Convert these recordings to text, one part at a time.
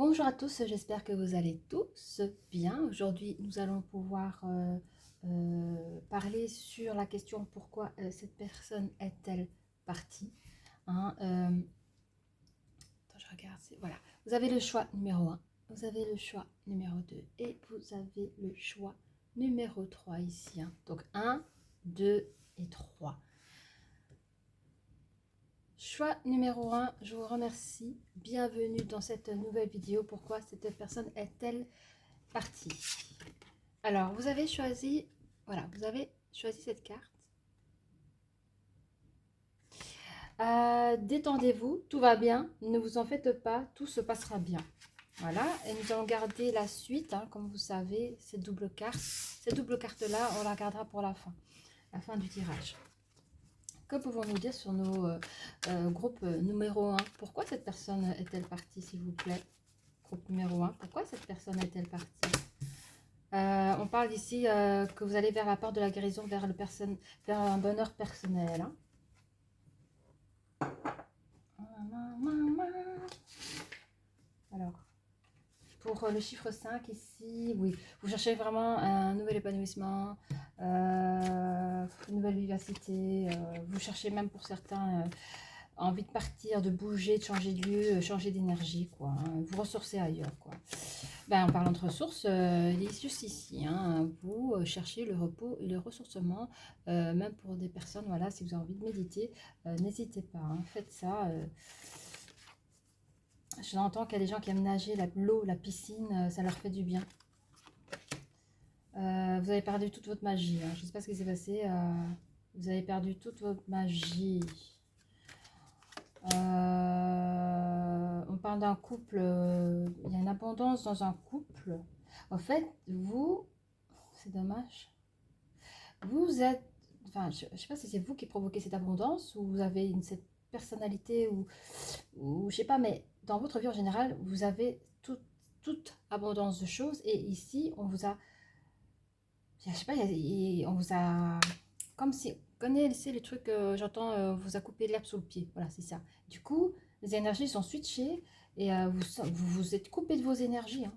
Bonjour à tous, j'espère que vous allez tous bien. Aujourd'hui, nous allons pouvoir parler sur la question pourquoi cette personne est-elle partie. Hein, attends, je regarde, voilà. Vous avez le choix numéro 1, vous avez le choix numéro 2 et vous avez le choix numéro 3 ici. Hein. Donc 1, 2 et 3. Choix numéro 1, je vous remercie. Bienvenue dans cette nouvelle vidéo. Pourquoi cette personne est-elle partie? Alors, vous avez choisi, voilà, vous avez choisi cette carte. Détendez-vous, tout va bien, ne vous en faites pas, tout se passera bien. Voilà, et nous allons garder la suite, hein, comme vous savez, cette double carte. Cette double carte-là, on la gardera pour la fin du tirage. Que pouvons-nous dire sur nos groupes numéro 1? Pourquoi cette personne est-elle partie, s'il vous plaît? Groupe numéro 1, pourquoi cette personne est-elle partie? On parle ici que vous allez vers la porte de la guérison, vers un bonheur personnel. Hein. Alors, pour le chiffre 5 ici, oui, vous cherchez vraiment un nouvel épanouissement, une nouvelle vivacité, vous cherchez même pour certains envie de partir, de bouger, de changer de lieu, changer d'énergie, quoi. Hein, vous ressourcer ailleurs, quoi. Ben, en parlant de ressources, il est juste ici. Hein, vous cherchez le repos et le ressourcement, même pour des personnes, voilà, si vous avez envie de méditer, n'hésitez pas, hein, faites ça. J'entends qu'il y a des gens qui aiment nager, l'eau, la piscine, ça leur fait du bien. Vous avez perdu toute votre magie. Hein, je ne sais pas ce qui s'est passé. Vous avez perdu toute votre magie. On parle d'un couple, il y a une abondance dans un couple. En fait, vous, c'est dommage, vous êtes, enfin, je ne sais pas si c'est vous qui provoquez cette abondance ou vous avez cette personnalité ou je sais pas, mais dans votre vie en général, vous avez toute abondance de choses et ici, on vous a, je sais pas, on vous a, comme si, connaissez le truc, j'entends, vous a coupé l'herbe sous le pied, voilà, c'est ça. Du coup, les énergies sont switchées et vous êtes coupé de vos énergies. Hein.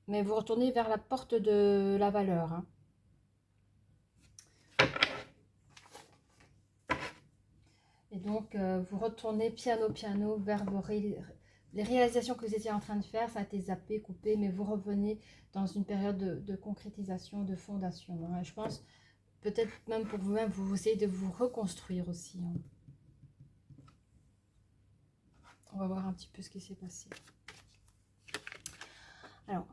Mais vous retournez vers la porte de la valeur. Hein. Et donc, vous retournez piano vers les réalisations que vous étiez en train de faire. Ça a été zappé, coupé, mais vous revenez dans une période de concrétisation, de fondation. Hein. Je pense, peut-être même pour vous-même, vous essayez de vous reconstruire aussi. Hein. On va voir un petit peu ce qui s'est passé. Alors,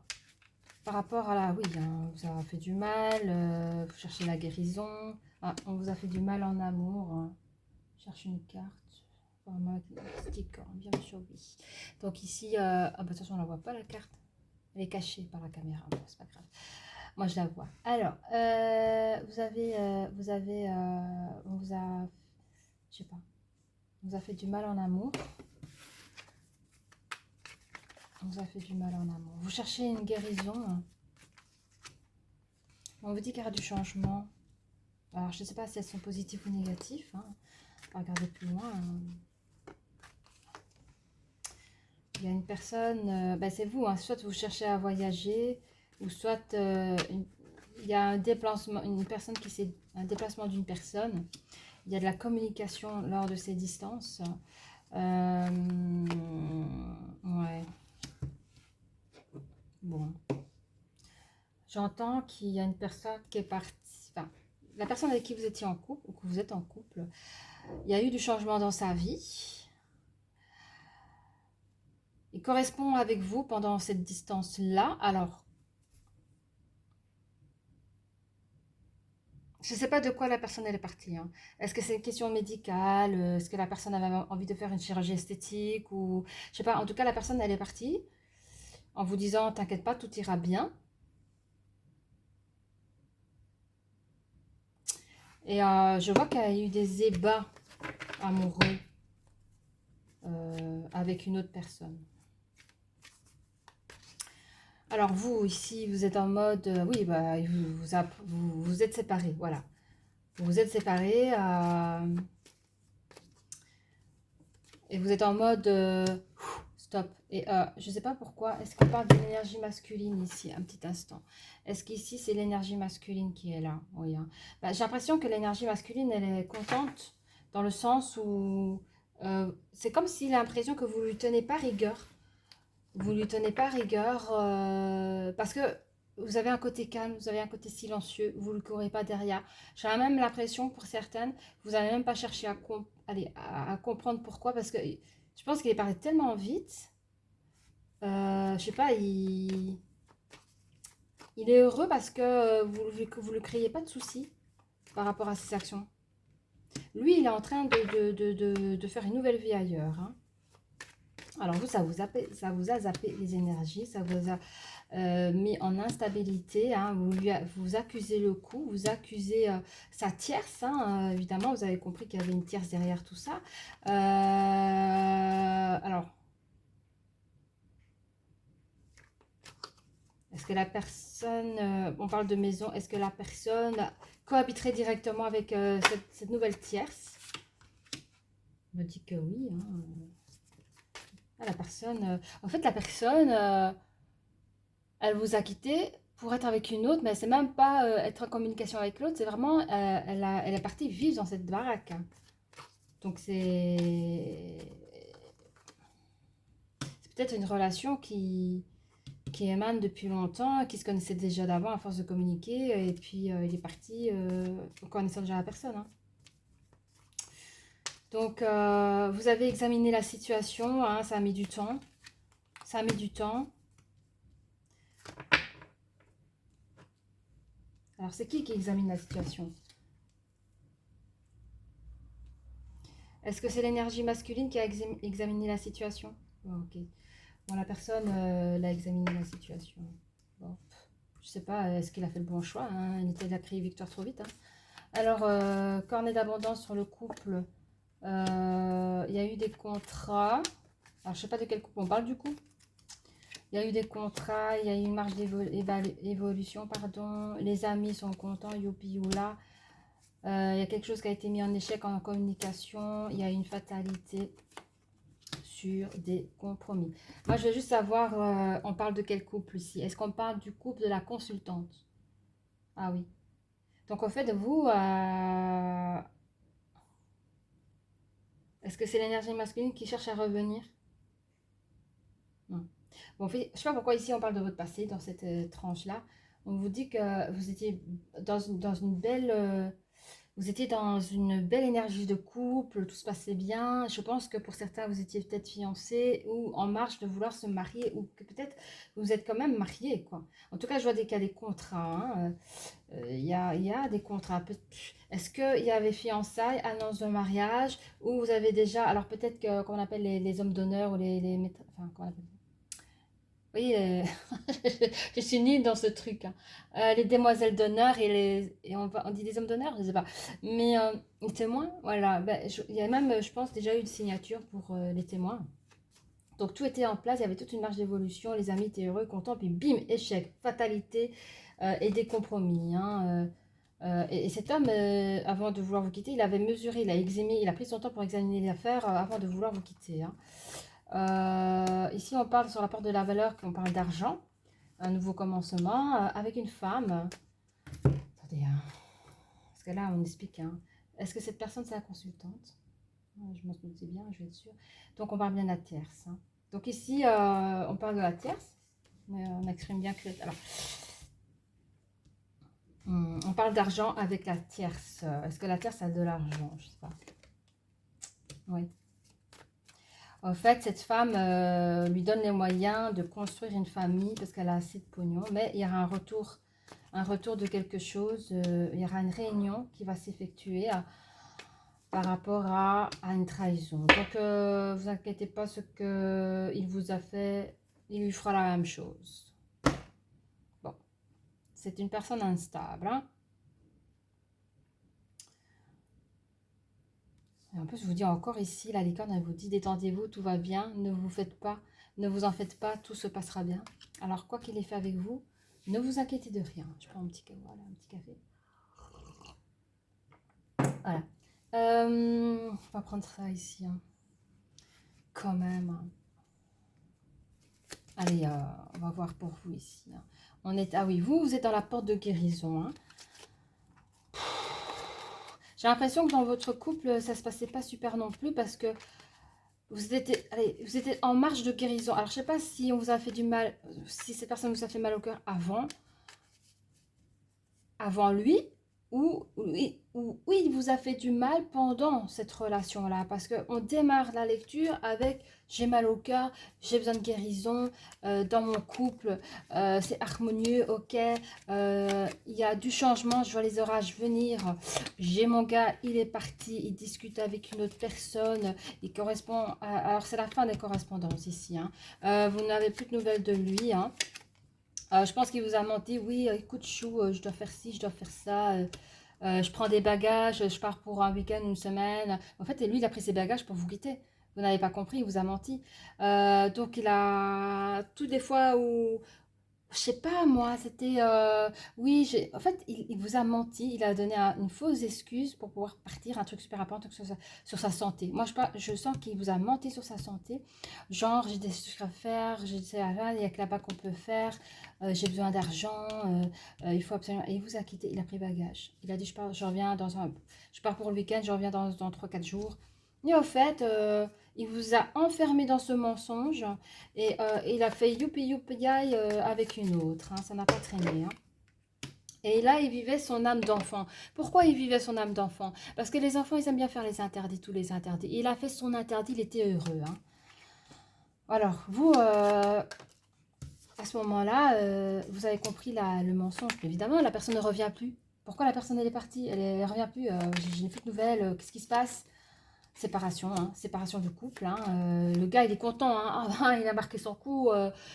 par rapport à la... Oui, hein, vous avez fait du mal, vous cherchez la guérison. Ah, on vous a fait du mal en amour. Hein. Cherche une carte. Magnétique, bien sûr, oui. Donc ici, ah bah, de toute façon, on ne la voit pas la carte. Elle est cachée par la caméra. Bon, c'est pas grave. Moi, je la vois. Alors, on vous a, je sais pas, on vous a fait du mal en amour. On vous a fait du mal en amour. Vous cherchez une guérison. On vous dit qu'il y aura du changement. Alors, je ne sais pas si elles sont positives ou négatives. Hein. On va regarder plus loin. Hein. Il y a une personne, ben c'est vous, hein, soit vous cherchez à voyager, ou soit il y a un déplacement, un déplacement d'une personne. Il y a de la communication lors de ces distances. Ouais. Bon. J'entends qu'il y a une personne qui est partie. Enfin, la personne avec qui vous étiez en couple, ou que vous êtes en couple, il y a eu du changement dans sa vie. Il correspond avec vous pendant cette distance-là. Alors, je ne sais pas de quoi la personne elle est partie. Hein. Est-ce que c'est une question médicale? Est-ce que la personne avait envie de faire une chirurgie esthétique? Ou je sais pas. En tout cas, la personne elle est partie en vous disant t'inquiète pas, tout ira bien. Et je vois qu'il y a eu des ébats amoureux avec une autre personne. Alors vous, ici, vous êtes en mode, oui, bah, vous êtes séparés, voilà. Vous êtes séparés, Et vous êtes en mode stop. Et je ne sais pas pourquoi. Est-ce qu'on parle de l'énergie masculine ici? Un petit instant. Est-ce qu'ici, c'est l'énergie masculine qui est là? Oui. Hein. Bah, j'ai l'impression que l'énergie masculine, elle est contente dans le sens où c'est comme s'il a l'impression que vous ne lui tenez pas rigueur. Vous ne lui tenez pas rigueur parce que vous avez un côté calme, vous avez un côté silencieux, vous ne le courez pas derrière. J'ai même l'impression, pour certaines, vous n'allez même pas chercher à comprendre pourquoi, parce que je pense qu'il est parti tellement vite. Je sais pas, il est heureux parce que vous ne créez pas de soucis par rapport à ses actions. Lui, il est en train de faire une nouvelle vie ailleurs. Hein. Alors vous, ça vous a zappé les énergies, ça vous a mis en instabilité, hein, vous accusez le coup, vous accusez sa tierce, hein, évidemment, vous avez compris qu'il y avait une tierce derrière tout ça. Alors, est-ce que la personne, on parle de maison, est-ce que la personne cohabiterait directement avec cette nouvelle tierce? On me dit que oui. Hein. Ah, la personne, en fait, la personne... elle vous a quitté pour être avec une autre, mais c'est même pas être en communication avec l'autre, c'est vraiment, elle est partie vivre dans cette baraque. Hein. Donc c'est peut-être une relation qui émane depuis longtemps, qui se connaissait déjà d'avant à force de communiquer, et puis il est parti en connaissant déjà la personne. Hein. Donc vous avez examiné la situation, hein, ça a mis du temps. Ça a mis du temps. Alors c'est qui examine la situation? Est-ce que c'est l'énergie masculine qui a examiné la situation? Oh, ok. Bon, la personne l'a examiné la situation. Bon, je sais pas, est-ce qu'il a fait le bon choix? Hein, il a crié victoire trop vite. Hein. Alors, cornet d'abondance sur le couple. Il y a eu des contrats. Alors, je sais pas de quel couple on parle du coup. Il y a eu des contrats, il y a eu une marge d'évolution, pardon. Les amis sont contents, youpi youla. Il y a quelque chose qui a été mis en échec en communication. Il y a une fatalité sur des compromis. Moi, je veux juste savoir, on parle de quel couple ici? Est-ce qu'on parle du couple de la consultante? Ah oui. Donc, au fait, vous, est-ce que c'est l'énergie masculine qui cherche à revenir? Non. Bon, en fait, je ne sais pas pourquoi ici on parle de votre passé dans cette tranche-là. On vous dit que vous étiez dans une belle... vous étiez dans une belle énergie de couple, tout se passait bien. Je pense que pour certains, vous étiez peut-être fiancés ou en marche de vouloir se marier ou que peut-être vous êtes quand même mariés, quoi. En tout cas, je vois qu'il y a des contrats. Hein. Il y a des contrats. Est-ce qu'il y avait fiançailles, annonce de mariage ou vous avez déjà... Alors peut-être que, comment on appelle les hommes d'honneur ou enfin, comment on appelle oui, je suis nulle dans ce truc. Hein. Les demoiselles d'honneur et on dit des hommes d'honneur, je ne sais pas. Mais les témoins, voilà. Ben, il y a même, je pense, déjà eu une signature pour les témoins. Donc tout était en place, il y avait toute une marge d'évolution, les amis étaient heureux, contents, puis bim, échec, fatalité et des compromis. Hein. Et cet homme, avant de vouloir vous quitter, il avait mesuré, il a pris son temps pour examiner les affaires avant de vouloir vous quitter. Hein. Ici, on parle sur la porte de la valeur, on parle d'argent, un nouveau commencement avec une femme. Attendez, hein, parce que là, on explique. Hein. Est-ce que cette personne, c'est la consultante? Je m'en doutais bien, je vais être sûre. Donc, on parle bien de la tierce. Hein. Donc, ici, on parle de la tierce. On exprime bien que... Alors, on parle d'argent avec la tierce. Est-ce que la tierce a de l'argent? Je ne sais pas. Oui. En fait, cette femme lui donne les moyens de construire une famille parce qu'elle a assez de pognon. Mais il y aura un retour de quelque chose. Il y aura une réunion qui va s'effectuer par rapport à une trahison. Donc, vous inquiétez pas, ce qu'il vous a fait, il lui fera la même chose. Bon, c'est une personne instable. Hein. Et en plus, je vous dis encore ici, la licorne, elle vous dit détendez-vous, tout va bien, ne vous en faites pas, tout se passera bien. Alors, quoi qu'il ait fait avec vous, ne vous inquiétez de rien. Je prends voilà, un petit café. Voilà. On va prendre ça ici. Hein. quand même. Hein. Allez, on va voir pour vous ici. Hein. On est, ah oui, vous êtes dans la porte de guérison. Hein. J'ai l'impression que dans votre couple, ça se passait pas super non plus parce que vous étiez, allez, vous étiez en marche de guérison. Alors, je sais pas si on vous a fait du mal, si cette personne vous a fait mal au cœur avant lui, ou il vous a fait du mal pendant cette relation-là. Parce qu'on démarre la lecture avec j'ai mal au cœur, j'ai besoin de guérison, dans mon couple, c'est harmonieux, ok, il y a du changement, je vois les orages venir, j'ai mon gars, il est parti, il discute avec une autre personne, il correspond alors c'est la fin des correspondances ici, hein. Vous n'avez plus de nouvelles de lui, hein. Je pense qu'il vous a menti. Oui, écoute, chou, je dois faire ci, je dois faire ça. Je prends des bagages, je pars pour un week-end, une semaine. En fait, lui, il a pris ses bagages pour vous quitter. Vous n'avez pas compris, il vous a menti. Donc, il a tout des fois où je sais pas moi, c'était oui, en fait, il vous a menti, il a donné une fausse excuse pour pouvoir partir, un truc super important sur sa santé. Moi, je sens qu'il vous a menti sur sa santé. Genre, j'ai des trucs à faire, il n'y a que là-bas qu'on peut faire, j'ai besoin d'argent, il faut absolument. Et il vous a quitté, il a pris bagage. Il a dit, je pars pour le week-end, je reviens dans 3 4 jours. Et au fait, il vous a enfermé dans ce mensonge et il a fait youpi youpi yay avec une autre. Hein, ça n'a pas traîné. Hein. Et là, il vivait son âme d'enfant. Pourquoi il vivait son âme d'enfant? Parce que les enfants, ils aiment bien faire les interdits, tous les interdits. Il a fait son interdit, il était heureux. Hein. Alors, vous, à ce moment-là, vous avez compris le mensonge. Évidemment, la personne ne revient plus. Pourquoi la personne, elle est partie? Elle ne revient plus. Je n'ai plus de nouvelles. Qu'est-ce qui se passe? Séparation, hein, séparation du couple. Hein, le gars, il est content. Hein, il a marqué son coup.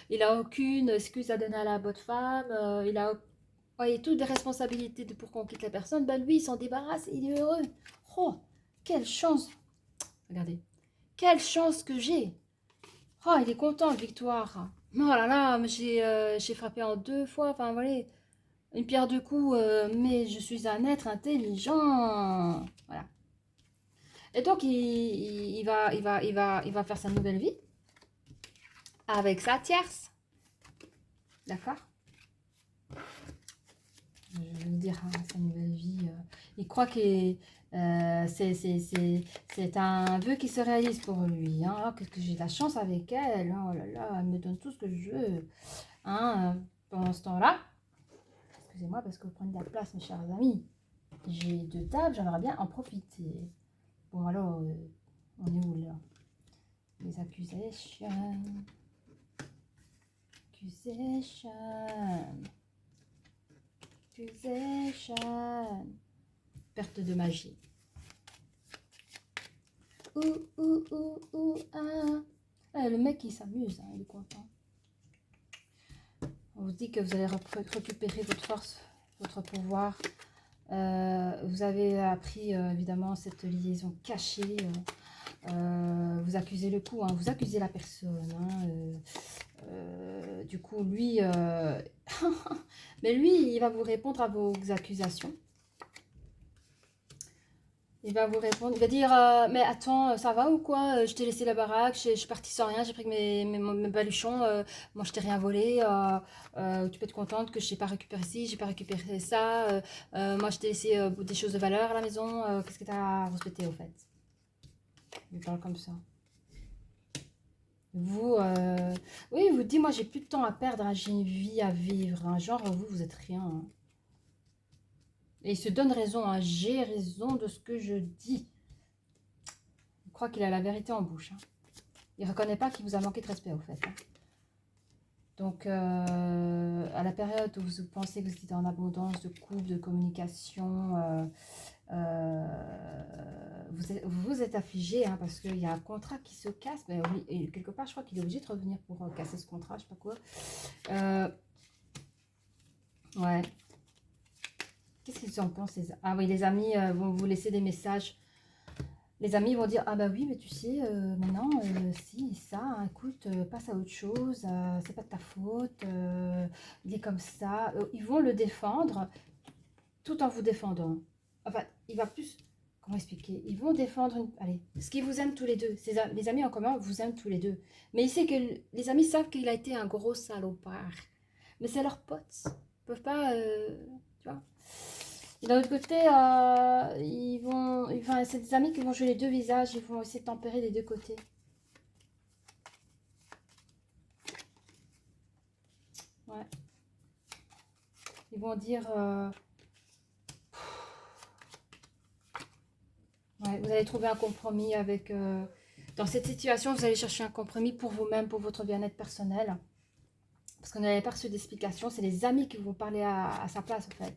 Il n'a aucune excuse à donner à la bonne femme. Il a toutes des responsabilités pour qu'on quitte la personne. Ben lui, il s'en débarrasse. Il est heureux. Oh, quelle chance. Regardez. Quelle chance que j'ai. Oh, il est content, Victoire. Oh là là, mais j'ai frappé en 2 fois. Enfin, voilà. Une pierre deux coups. Mais je suis un être intelligent. Voilà. Et donc, il va faire sa nouvelle vie avec sa tierce. D'accord? Je vais vous dire, hein, sa nouvelle vie. Il croit que c'est un vœu qui se réalise pour lui. Hein. Oh, qu'est-ce que j'ai de la chance avec elle. Oh là là, elle me donne tout ce que je veux. Hein, pendant ce temps-là, excusez-moi parce que vous prenez de la place, mes chers amis. J'ai 2 tables, j'aimerais bien en profiter. Bon, alors, on est où là? Les accusations. Accusation. Accusation. Perte de magie. Ah, le mec, il s'amuse, hein, il est content. On vous dit que vous allez récupérer votre force, votre pouvoir. Vous avez appris, évidemment, cette liaison cachée. Vous accusez le coup, hein, vous accusez la personne. Hein, du coup, lui, mais lui, il va vous répondre à vos accusations. Il va vous répondre, il va dire mais attends, ça va ou quoi? Je t'ai laissé la baraque, je suis partie sans rien, j'ai pris que mes baluchons, moi je t'ai rien volé, tu peux être contente que je n'ai pas récupéré ci, j'ai pas récupéré ça, moi je t'ai laissé des choses de valeur à la maison, qu'est-ce que tu as respecté au fait? Il parle comme ça. Vous, oui, il vous dit, moi j'ai plus de temps à perdre, hein, j'ai une vie à vivre, hein, genre vous êtes rien. Hein. Et il se donne raison, hein, j'ai raison de ce que je dis. Il croit qu'il a la vérité en bouche. Hein. Il ne reconnaît pas qu'il vous a manqué de respect, au fait. Hein. Donc, à la période où vous pensez que vous étiez en abondance de couple, de communication, vous êtes affligé hein, parce qu'il y a un contrat qui se casse. Mais oui, et quelque part, je crois qu'il est obligé de revenir pour casser ce contrat, je sais pas quoi. Ouais. Qu'est-ce qu'ils en pensent Ah oui, les amis vont vous laisser des messages. Les amis vont dire, ah bah oui, mais tu sais, maintenant, si, ça, hein, écoute, passe à autre chose, c'est pas de ta faute, il est comme ça. Ils vont le défendre tout en vous défendant. Enfin, il va plus comment expliquer? Ils vont défendre allez, ce qu'ils vous aiment tous les deux. Les amis en commun vous aiment tous les deux. Mais il sait que les amis savent qu'il a été un gros salopard. Mais c'est leurs potes. Ils peuvent pas, tu vois. Et d'un autre côté, ils vont, enfin, c'est des amis qui vont jouer les deux visages. Ils vont essayer de tempérer des deux côtés. Ouais. Ils vont dire... ouais, vous allez trouver un compromis avec... dans cette situation, vous allez chercher un compromis pour vous-même, pour votre bien-être personnel. Parce qu'on n'avait pas reçu d'explication. C'est les amis qui vont parler à sa place, en fait.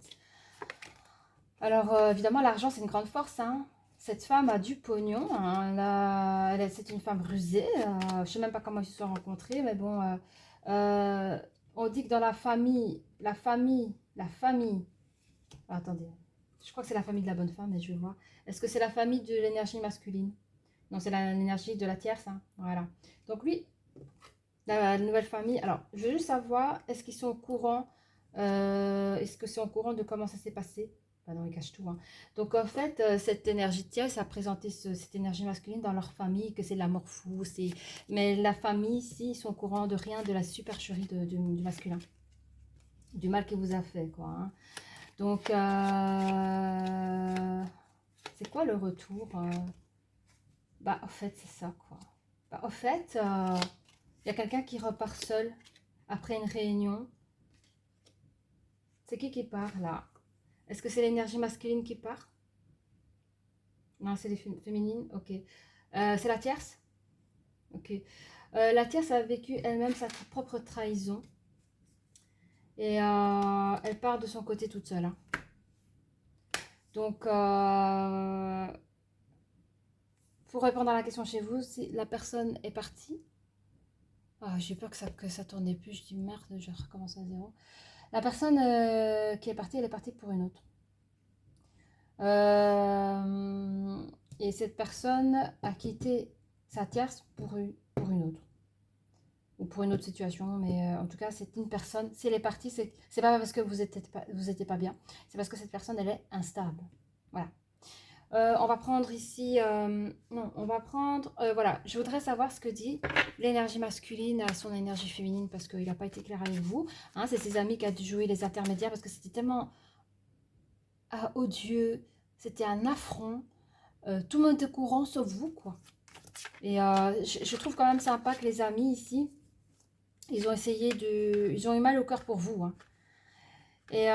Alors, évidemment, l'argent, c'est une grande force. Hein. Cette femme a du pognon. Hein. C'est une femme rusée. Je ne sais même pas comment ils se sont rencontrés. Mais bon, on dit que dans la famille... Ah, attendez. Je crois que c'est la famille de la bonne femme, mais je vais voir. Est-ce que c'est la famille de l'énergie masculine? Non, c'est l'énergie de la tierce. Hein. Voilà. Donc lui, la nouvelle famille. Alors, je veux juste savoir, est-ce qu'ils sont au courant est-ce que c'est au courant de comment ça s'est passé? Bah non, ils cachent tout. Hein. Donc, en fait, cette énergie de tierce a présenté cette énergie masculine dans leur famille, que c'est de l'amour fou. Mais la famille, ici, ils sont au courant de rien, de la supercherie du masculin. Du mal qu'il vous a fait, quoi. Hein. Donc, c'est quoi le retour? Bah, en fait, c'est ça, quoi. Bah, en fait, il y a quelqu'un qui repart seul après une réunion. C'est qui part, là? Est-ce que c'est l'énergie masculine qui part? Non, c'est les féminines. Ok. C'est la tierce? Ok. La tierce a vécu elle-même sa propre trahison. Et elle part de son côté toute seule. Hein. Donc, pour répondre à la question chez vous, si la personne est partie, j'ai peur que ça tourne plus, je dis merde, je recommence à zéro. La personne qui est partie, elle est partie pour une autre. Et cette personne a quitté sa tierce pour une autre. Ou pour une autre situation, mais en tout cas, c'est une personne, si elle est partie, c'est pas parce que vous étiez pas bien, c'est parce que cette personne, elle est instable. Voilà. On va prendre ici... non, on va prendre... voilà, je voudrais savoir ce que dit l'énergie masculine à son énergie féminine, parce qu'il n'a pas été clair avec vous. Hein, c'est ses amis qui a dû jouer les intermédiaires, parce que c'était tellement odieux, c'était un affront. Tout le monde était au courant, sauf vous, quoi. Et je trouve quand même sympa que les amis, ici, ils ont essayé de... Ils ont eu mal au cœur pour vous. Hein. Et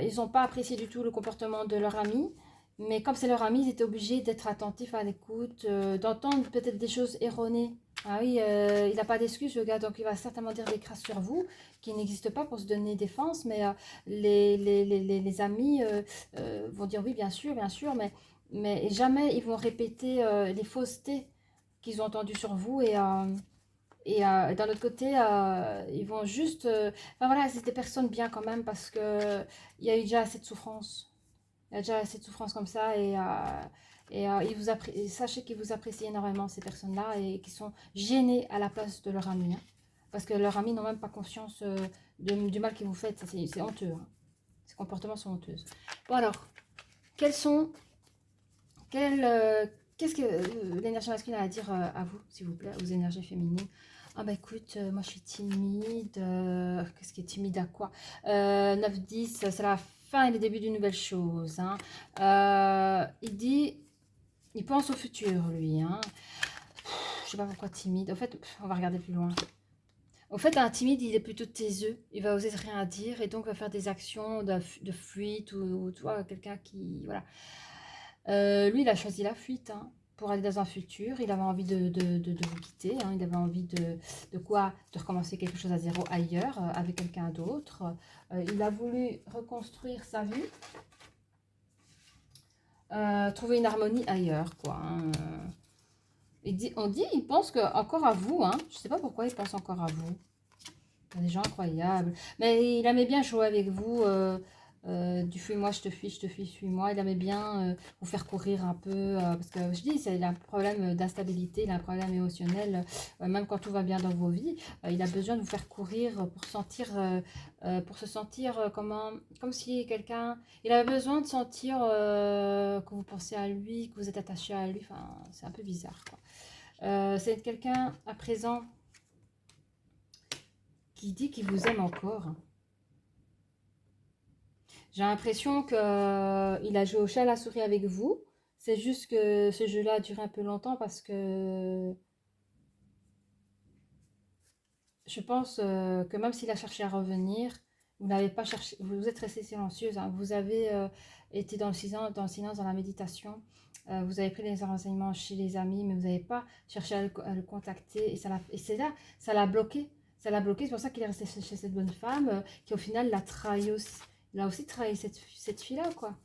ils n'ont pas apprécié du tout le comportement de leur ami. Mais comme c'est leur ami, ils étaient obligés d'être attentifs à l'écoute, d'entendre peut-être des choses erronées. Ah oui, il n'a pas d'excuses, le gars, donc il va certainement dire des crasses sur vous qui n'existent pas pour se donner défense. Mais les amis vont dire oui, bien sûr, mais jamais ils vont répéter les faussetés qu'ils ont entendues sur vous. Et d'un autre côté, ils vont juste... enfin voilà, c'est des personnes bien quand même parce qu'il y a eu déjà assez de souffrance. Il y a déjà assez de souffrance comme ça sachez qu'ils vous apprécient énormément ces personnes-là et qui sont gênées à la place de leur ami. Hein, parce que leurs amis n'ont même pas conscience du mal que vous faites. C'est honteux. Hein. Ces comportements sont honteux. Bon alors, qu'est-ce que l'énergie masculine a à dire à vous, s'il vous plaît, aux énergies féminines? Ah bah écoute, moi je suis timide. Qu'est-ce qui est timide à quoi 9-10, c'est la fin et le début d'une nouvelle chose. Hein. Il pense au futur, lui. Hein. Je sais pas pourquoi timide. En fait, on va regarder plus loin. En fait, un timide, il est plutôt taiseux. Il va oser rien dire et donc va faire des actions de fuite ou tu vois, quelqu'un qui... Voilà. Lui, il a choisi la fuite. Hein. Pour aller dans un futur, il avait envie de vous quitter, hein. Il avait envie de recommencer quelque chose à zéro ailleurs, avec quelqu'un d'autre. Il a voulu reconstruire sa vie, trouver une harmonie ailleurs, quoi. Hein. Il pense encore à vous, hein. Je ne sais pas pourquoi il pense encore à vous. Il y a des gens incroyables. Mais il aimait bien jouer avec vous, du fuis-moi, je te fuis, suis-moi. Il aimait bien vous faire courir un peu, parce que je dis, il a un problème d'instabilité, il a un problème émotionnel, même quand tout va bien dans vos vies, il a besoin de vous faire courir pour se sentir comme si quelqu'un, il avait besoin de sentir que vous pensez à lui, que vous êtes attaché à lui, enfin, c'est un peu bizarre, quoi. C'est quelqu'un à présent qui dit qu'il vous aime encore. J'ai l'impression qu'il a joué au chat à la souris avec vous. C'est juste que ce jeu-là a duré un peu longtemps parce que je pense que même s'il a cherché à revenir, vous n'avez pas cherché, vous êtes resté silencieuse, hein. Vous avez été dans le silence, dans la méditation. Vous avez pris les renseignements chez les amis, mais vous n'avez pas cherché à le contacter. Et c'est là, ça l'a bloqué. Ça l'a bloqué. C'est pour ça qu'il est resté chez cette bonne femme qui, au final, l'a trahi aussi. Il a aussi trahi cette fille-là, quoi.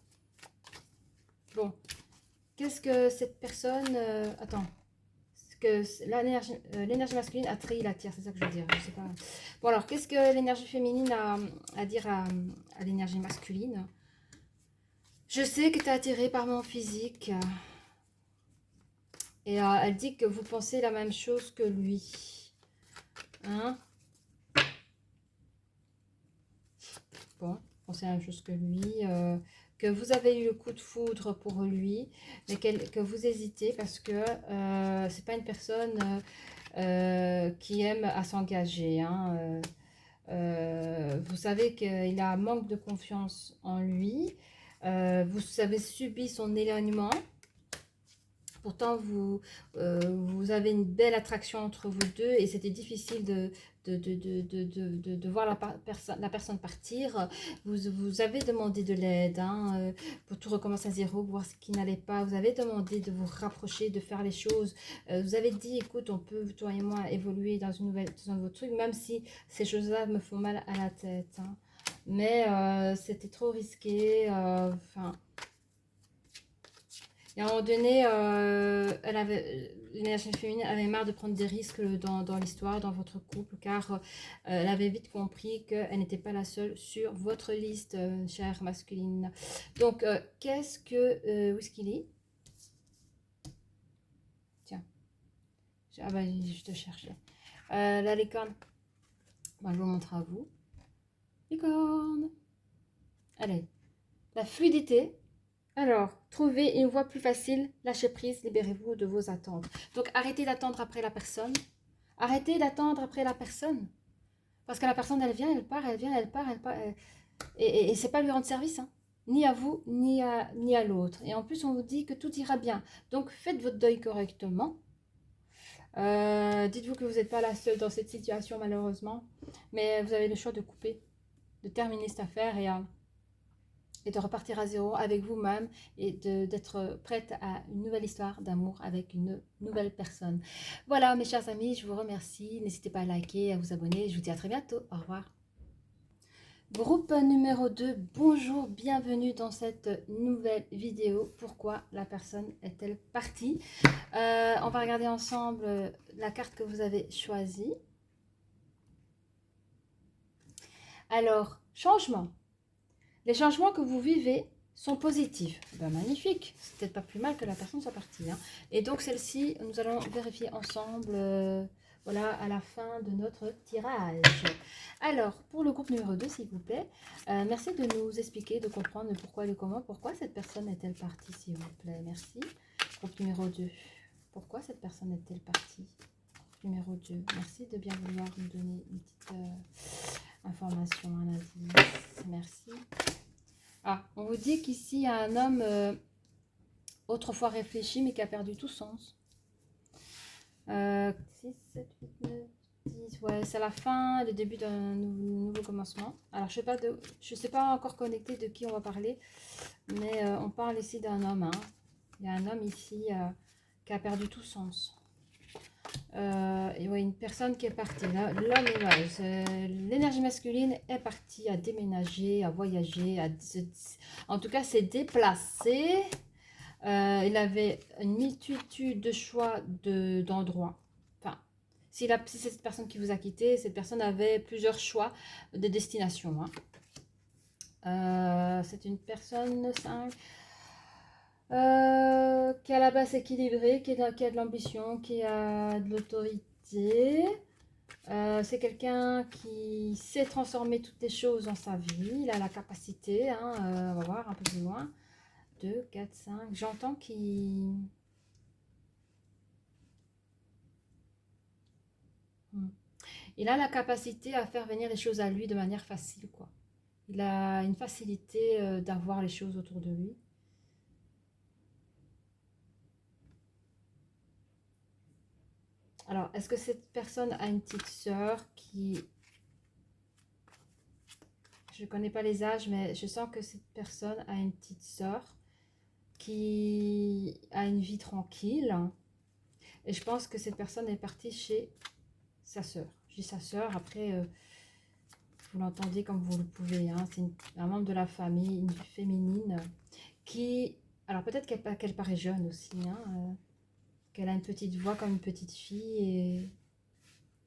Bon, qu'est-ce que cette personne... attends. Que l'énergie masculine a trahi la tiare, c'est ça que je veux dire. Je sais pas. Bon, alors, qu'est-ce que l'énergie féminine a à dire à l'énergie masculine? Je sais que tu es attiré par mon physique. Et elle dit que vous pensez la même chose que lui. Hein? Bon, pensez la même chose que lui. Que vous avez eu le coup de foudre pour lui, mais que vous hésitez parce que c'est pas une personne qui aime à s'engager. Hein. Vous savez qu'il a un manque de confiance en lui. Vous avez subi son éloignement. Pourtant, vous avez une belle attraction entre vous deux et c'était difficile de voir la personne partir. Vous avez demandé de l'aide hein, pour tout recommencer à zéro, voir ce qui n'allait pas. Vous avez demandé de vous rapprocher, de faire les choses. Vous avez dit, écoute, on peut, toi et moi, évoluer dans un nouveau truc, même si ces choses-là me font mal à la tête. Hein. Mais c'était trop risqué. Enfin... Et à un moment donné, l'énergie féminine avait marre de prendre des risques dans l'histoire, dans votre couple, car elle avait vite compris qu'elle n'était pas la seule sur votre liste, chère masculine. Donc, qu'est-ce que... où est-ce qu'il est? Tiens. Ah bah, je te cherchais. La licorne. Bon, je vous montre à vous. Licorne. Allez. La fluidité. Alors, trouvez une voie plus facile, lâchez prise, libérez-vous de vos attentes. Donc, arrêtez d'attendre après la personne. Arrêtez d'attendre après la personne. Parce que la personne, elle vient, elle part, elle vient, elle part, elle part. Et c'est pas lui rendre service, hein. Ni à vous, ni à l'autre. Et en plus, on vous dit que tout ira bien. Donc, faites votre deuil correctement. Dites-vous que vous n'êtes pas la seule dans cette situation, malheureusement. Mais vous avez le choix de couper, de terminer cette affaire et de repartir à zéro avec vous-même et d'être prête à une nouvelle histoire d'amour avec une nouvelle personne. Voilà mes chers amis, je vous remercie. N'hésitez pas à liker, à vous abonner. Je vous dis à très bientôt. Au revoir. Groupe numéro 2, bonjour, bienvenue dans cette nouvelle vidéo. Pourquoi la personne est-elle partie? On va regarder ensemble la carte que vous avez choisie. Alors, changement. Les changements que vous vivez sont positifs. Ben, magnifique, c'est peut-être pas plus mal que la personne soit partie. Hein. Et donc celle-ci, nous allons vérifier ensemble, voilà, à la fin de notre tirage. Alors, pour le groupe numéro 2, s'il vous plaît, merci de nous expliquer, de comprendre le pourquoi et le comment. Pourquoi cette personne est-elle partie, s'il vous plaît? Merci. Groupe numéro 2, pourquoi cette personne est-elle partie? Groupe numéro 2, merci de bien vouloir nous donner une petite... information, un avis. Merci. Ah, on vous dit qu'ici, il y a un homme autrefois réfléchi, mais qui a perdu tout sens. 6, 7, 8, 9, 10. Ouais, c'est la fin, le début d'un nouveau commencement. Alors, je ne sais pas encore connecté de qui on va parler, mais on parle ici d'un homme. Hein. Il y a un homme ici qui a perdu tout sens. Et ouais, une personne qui est partie. L'énergie masculine est partie à déménager, à voyager, en tout cas, s'est déplacé. Il avait une multitude de choix d'endroits. Enfin, si c'est cette personne qui vous a quitté, cette personne avait plusieurs choix de destination. Hein. C'est une personne 5 qui est à la base équilibrée, qui a de l'ambition, qui a de l'autorité. C'est quelqu'un qui sait transformer toutes les choses dans sa vie. Il a la capacité, hein, on va voir un peu plus loin. 2, 4, 5. J'entends qu'il... Il a la capacité à faire venir les choses à lui de manière facile, quoi. Il a une facilité d'avoir les choses autour de lui. Alors, est-ce que cette personne a une petite sœur qui... Je ne connais pas les âges, mais je sens que cette personne a une petite sœur qui a une vie tranquille. Et je pense que cette personne est partie chez sa sœur. Je dis sa sœur, après, vous l'entendez comme vous le pouvez. Hein. C'est un membre de la famille, une féminine, qui... Alors peut-être qu'elle paraît jeune aussi, hein, qu'elle a une petite voix comme une petite fille et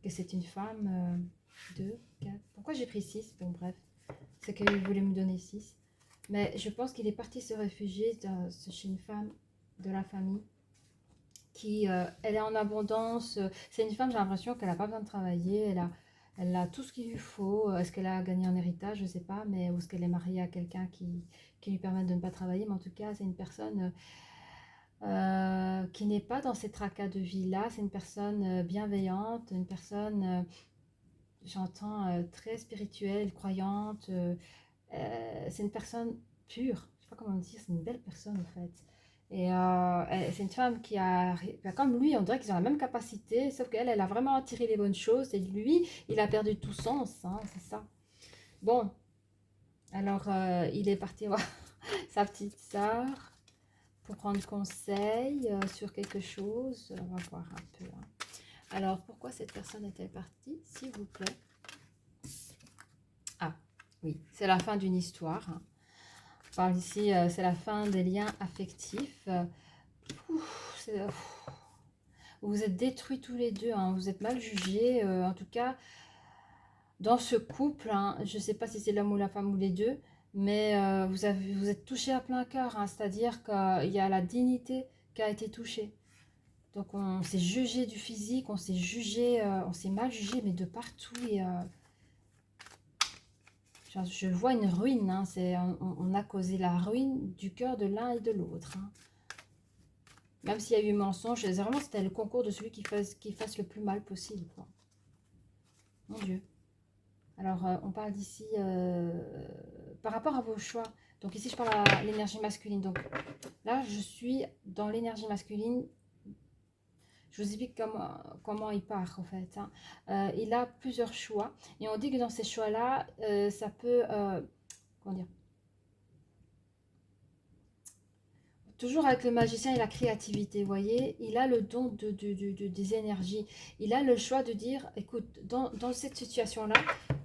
que c'est une femme. 2, 4... Pourquoi j'ai pris 6? Bon, bref, c'est qu'il voulait me donner 6. Mais je pense qu'il est parti se réfugier chez une femme de la famille qui, elle est en abondance. C'est une femme, j'ai l'impression qu'elle n'a pas besoin de travailler. Elle a tout ce qu'il lui faut. Est-ce qu'elle a gagné en héritage? Je ne sais pas. Mais ou est-ce qu'elle est mariée à quelqu'un qui lui permet de ne pas travailler? Mais en tout cas, c'est une personne qui n'est pas dans ces tracas de vie-là. C'est une personne bienveillante, une personne, j'entends, très spirituelle, croyante. C'est une personne pure. Je ne sais pas comment dire. C'est une belle personne, en fait. Et c'est une femme qui a, comme lui, on dirait qu'ils ont la même capacité, sauf qu'elle, elle a vraiment attiré les bonnes choses, et lui, il a perdu tout sens, hein, c'est ça. Bon, alors il est parti voir sa petite sœur pour prendre conseil sur quelque chose. On va voir un peu. Hein. Alors, pourquoi cette personne est-elle partie, s'il vous plaît? Ah, oui, c'est la fin d'une histoire. Hein. On parle ici, c'est la fin des liens affectifs. Vous vous êtes détruits tous les deux, hein, vous êtes mal jugés. En tout cas, dans ce couple, hein, je ne sais pas si c'est l'homme ou la femme ou les deux, mais vous êtes touchés à plein cœur. Hein, c'est-à-dire qu'il y a la dignité qui a été touchée. Donc on s'est jugé du physique, on s'est jugé, on s'est mal jugé, mais de partout. Et, je vois une ruine. Hein, on a causé la ruine du cœur de l'un et de l'autre. Hein. Même s'il y a eu mensonge, vraiment c'était le concours de celui qui fasse le plus mal possible. Quoi. Mon Dieu. Alors, on parle d'ici par rapport à vos choix. Donc ici, je parle à l'énergie masculine. Donc là, je suis dans l'énergie masculine. Je vous explique comment il part, en fait. Hein. Il a plusieurs choix. Et on dit que dans ces choix-là, ça peut... comment dire? Toujours avec le magicien et la créativité, vous voyez, il a le don des énergies. Il a le choix de dire, écoute, dans cette situation-là,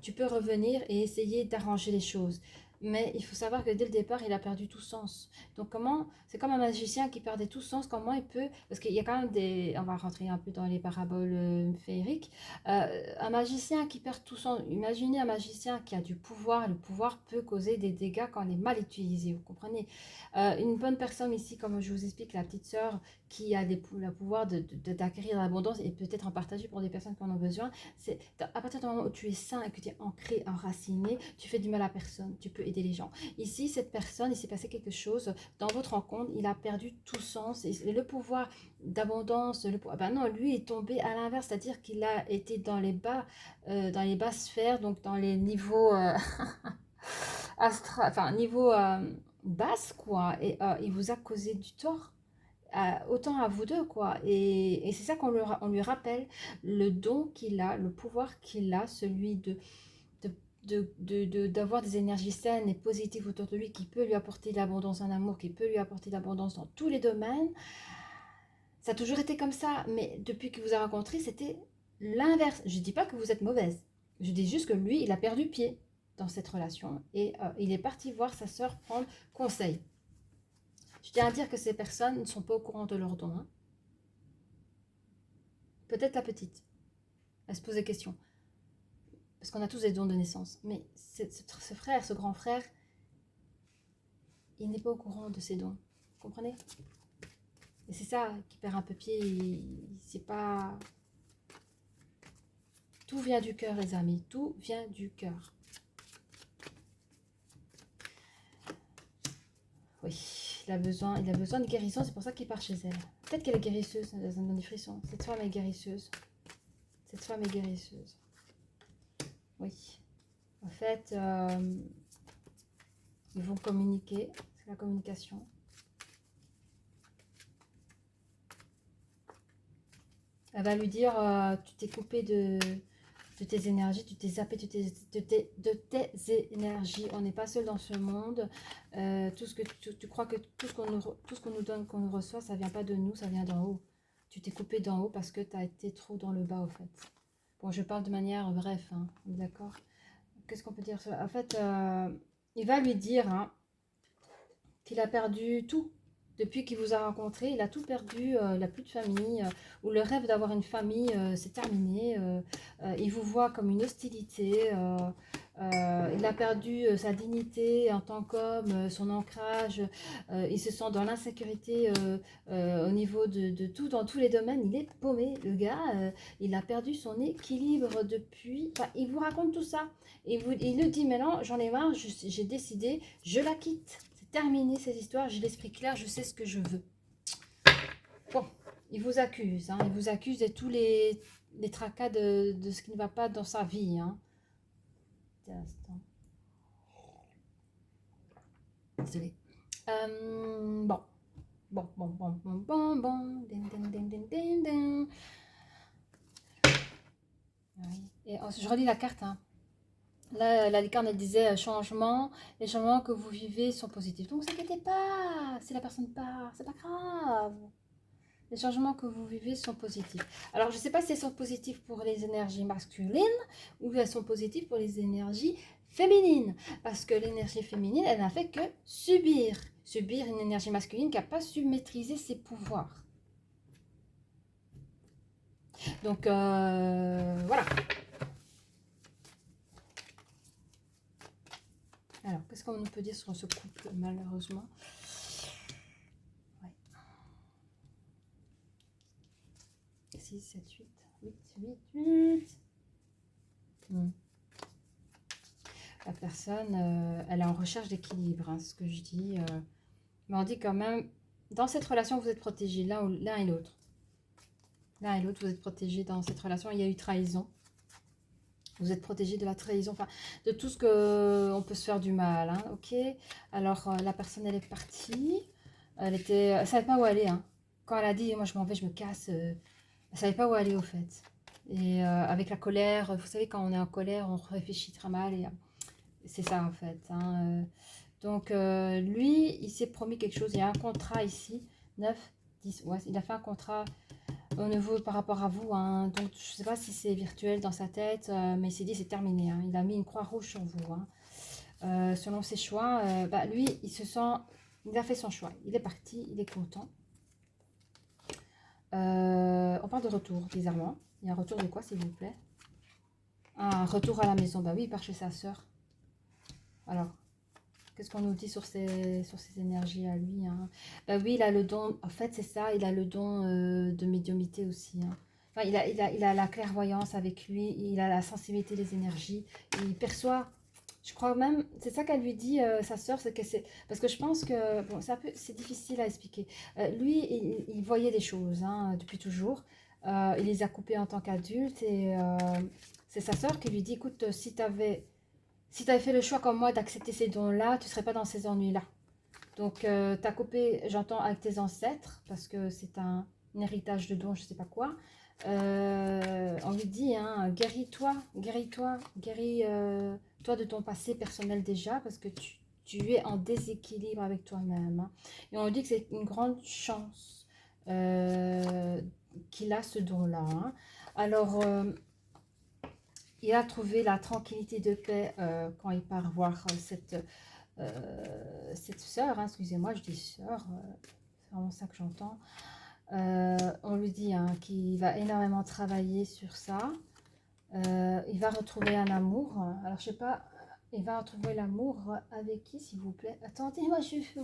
tu peux revenir et essayer d'arranger les choses. Mais il faut savoir que dès le départ, il a perdu tout sens. Donc comment, c'est comme un magicien qui perdait tout sens, comment il peut, parce qu'il y a quand même des, on va rentrer un peu dans les paraboles féeriques, un magicien qui perd tout sens, imaginez un magicien qui a du pouvoir, le pouvoir peut causer des dégâts quand il est mal utilisé, vous comprenez? Une bonne personne ici, comme je vous explique, la petite sœur qui a le pouvoir d'acquérir l'abondance et peut-être en partager pour des personnes qui en ont besoin, c'est à partir du moment où tu es sain et que tu es ancré, enraciné, tu fais du mal à personne, tu peux aider les gens. Ici, cette personne, il s'est passé quelque chose dans votre rencontre, il a perdu tout sens et le pouvoir d'abondance, ben non, lui est tombé à l'inverse, c'est-à-dire qu'il a été dans dans les basses sphères, donc dans les niveaux enfin niveau basse quoi, et il vous a causé du tort. Autant à vous deux quoi et c'est ça on lui rappelle le don qu'il a, le pouvoir qu'il a, celui d'avoir des énergies saines et positives autour de lui qui peut lui apporter de l'abondance en amour, qui peut lui apporter de l'abondance dans tous les domaines. Ça a toujours été comme ça, mais depuis que vous avez rencontré, c'était l'inverse. Je ne dis pas que vous êtes mauvaise, je dis juste que lui, il a perdu pied dans cette relation et il est parti voir sa sœur prendre conseil. Je tiens à dire que ces personnes ne sont pas au courant de leurs dons. Hein. Peut-être la petite, elle se pose des questions, parce qu'on a tous des dons de naissance. Mais ce frère, ce grand frère, il n'est pas au courant de ses dons. Vous comprenez? Et c'est ça qui perd un peu pied. C'est pas... Tout vient du cœur, les amis. Tout vient du cœur. Oui, il a besoin de guérison. C'est pour ça qu'il part chez elle. Peut-être qu'elle est guérisseuse. Ça me donne des frissons. Cette femme est guérisseuse. Cette femme est guérisseuse. Oui. En fait, ils vont communiquer. C'est la communication. Elle va lui dire, tu t'es coupé de tes énergies, tu t'es zappé de tes énergies. On n'est pas seul dans ce monde. Tout ce que tu crois que tout ce qu'on nous donne, qu'on nous reçoit, ça vient pas de nous, ça vient d'en haut. Tu t'es coupé d'en haut parce que tu as été trop dans le bas, au fait. Bon, je parle de manière bref, hein, d'accord? Qu'est-ce qu'on peut dire? En fait, il va lui dire hein, qu'il a perdu tout. Depuis qu'il vous a rencontré, il a tout perdu, il n'a plus de famille, ou le rêve d'avoir une famille, c'est terminé. Il vous voit comme une hostilité, il a perdu sa dignité en tant qu'homme, son ancrage, il se sent dans l'insécurité au niveau de tout, dans tous les domaines, il est paumé, le gars, il a perdu son équilibre depuis, enfin, il vous raconte tout ça, il le dit maintenant, j'en ai marre, j'ai décidé, je la quitte. Terminer ces histoires, j'ai l'esprit clair, je sais ce que je veux. Bon, il vous accuse, hein, il vous accuse de tous les tracas de ce qui ne va pas dans sa vie. Hein. Désolée. Bon. Et je relis la carte, hein. Là, la licorne, elle disait changement. Les changements que vous vivez sont positifs. Donc, ne vous inquiétez pas. Si la personne part, c'est pas grave. Les changements que vous vivez sont positifs. Alors, je ne sais pas si elles sont positives pour les énergies masculines ou elles sont positives pour les énergies féminines. Parce que l'énergie féminine, elle n'a fait que subir. Subir une énergie masculine qui n'a pas su maîtriser ses pouvoirs. Donc, voilà. Alors, qu'est-ce qu'on peut dire sur ce couple, malheureusement? Ouais. 6, 7, 8. La personne, elle est en recherche d'équilibre, hein, c'est ce que je dis. Mais on dit quand même, dans cette relation, vous êtes protégés, l'un et l'autre. L'un et l'autre, vous êtes protégés dans cette relation. Il y a eu trahison. Vous êtes protégés de la trahison, enfin, de tout ce qu'on peut se faire du mal. Hein, ok. Alors, la personne, elle est partie. Elle ne savait pas où aller. Hein. Quand elle a dit, moi, je m'en vais, je me casse. Elle ne savait pas où aller, au fait. Et avec la colère, vous savez, quand on est en colère, on réfléchit très mal. Et c'est ça, en fait. Hein. Donc, lui, il s'est promis quelque chose. Il y a un contrat ici. 9, 10. Ouais, il a fait un contrat au niveau par rapport à vous. Hein. Donc, je ne sais pas si c'est virtuel dans sa tête, mais il s'est dit c'est terminé. Hein. Il a mis une croix rouge sur vous. Hein. Selon ses choix, lui, il se sent... Il a fait son choix. Il est parti, il est content. On parle de retour, bizarrement. Il y a un retour de quoi, s'il vous plaît? Un retour à la maison. Bah oui, il part chez sa sœur. Alors, qu'est-ce qu'on nous dit sur ces énergies à lui? Hein? Bah oui, il a le don, en fait c'est ça, il a le don de médiumnité aussi. Hein. Enfin, il a la clairvoyance avec lui, il a la sensibilité des énergies, il perçoit, je crois même, c'est ça qu'elle lui dit, sa sœur, c'est que c'est, parce que je pense que, bon, c'est difficile à expliquer. Lui, il voyait des choses hein, depuis toujours, il les a coupées en tant qu'adulte et c'est sa sœur qui lui dit, écoute, si tu avais fait le choix comme moi d'accepter ces dons-là, tu ne serais pas dans ces ennuis-là. Donc, tu as coupé, j'entends, avec tes ancêtres, parce que c'est un héritage de dons, je ne sais pas quoi. On lui dit, hein, guéris-toi, guéris-toi de ton passé personnel déjà, parce que tu es en déséquilibre avec toi-même. Hein. Et on lui dit que c'est une grande chance qu'il a ce don-là. Hein. Alors... il a trouvé la tranquillité de paix quand il part voir cette sœur, hein, excusez-moi, je dis sœur, c'est vraiment ça que j'entends. On lui dit hein, qu'il va énormément travailler sur ça. Il va retrouver un amour. Alors, je sais pas, Il va retrouver l'amour avec qui, s'il vous plaît? Attendez, moi je suis...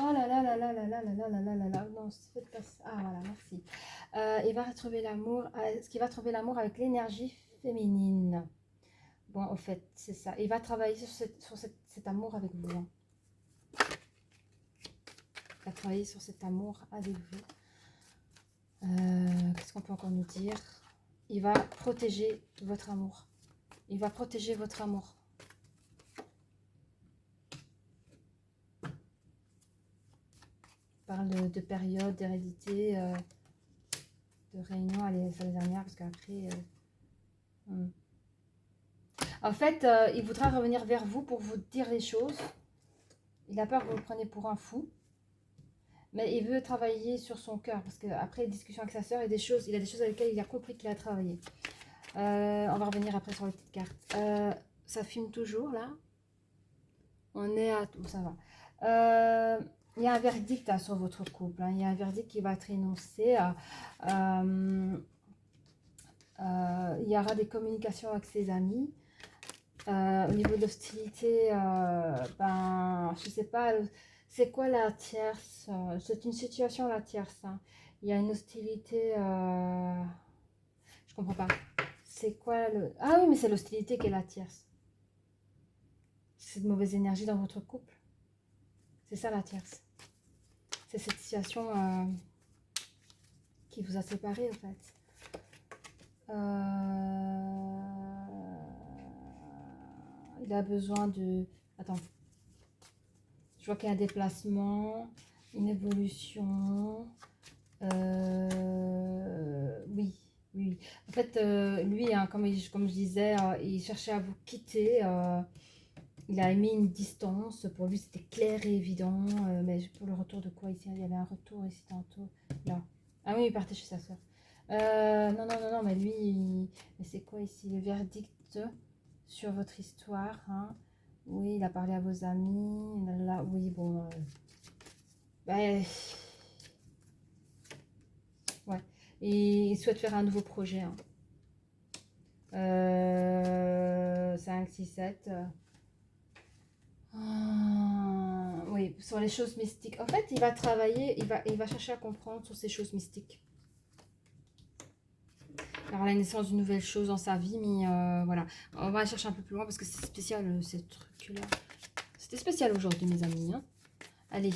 Oh là là là là là là là là là là là là. Non, faites pas ça. Ah voilà, merci. Il va retrouver l'amour. Est-ce qu'il va trouver l'amour avec l'énergie féminine? Bon, au fait, c'est ça. Il va travailler sur cet amour avec vous. Hein. Il va travailler sur cet amour avec vous. Qu'est-ce qu'on peut encore nous dire? Il va protéger votre amour. Il va protéger votre amour. Il parle de période, d'hérédité, de réunion. Allez, ça les dernière parce qu'après... En fait, il voudra revenir vers vous pour vous dire les choses. Il a peur que vous le preniez pour un fou. Mais il veut travailler sur son cœur. Parce qu'après discussion avec sa soeur, il a des choses avec lesquelles il a compris qu'il a travaillé. On va revenir après sur les petites cartes. Ça filme toujours là. On est à... Bon, ça va. Il y a un verdict sur votre couple. Hein. Il y a un verdict qui va être énoncé. Il y aura des communications avec ses amis. Au niveau de l'hostilité, ben, je sais pas, c'est quoi la tierce? C'est une situation la tierce. Hein. Il y a une hostilité, je comprends pas. C'est quoi le... Ah oui, mais c'est l'hostilité qui est la tierce. C'est de mauvaise énergie dans votre couple. C'est ça la tierce. C'est cette situation qui vous a séparés, en fait. Il a besoin de... Attends. Je vois qu'il y a un déplacement, une évolution. Oui, oui. En fait, lui, hein, comme je disais, il cherchait à vous quitter. Il a mis une distance. Pour lui, c'était clair et évident. Mais pour le retour de quoi ici? Il y avait un retour ici tantôt. Là. Ah oui, il partait chez sa soeur. Non, non, non, non, mais lui, mais c'est quoi ici? Le verdict sur votre histoire. Hein. Oui, il a parlé à vos amis. Là, oui, bon. Ouais. Et il souhaite faire un nouveau projet. Hein. 5, 6, 7. Oui, sur les choses mystiques. En fait, il va travailler, il va chercher à comprendre sur ces choses mystiques. Il y aura la naissance d'une nouvelle chose dans sa vie, mais voilà. On va chercher un peu plus loin parce que c'est spécial, ces trucs-là. C'était spécial aujourd'hui, mes amis. Hein. Allez,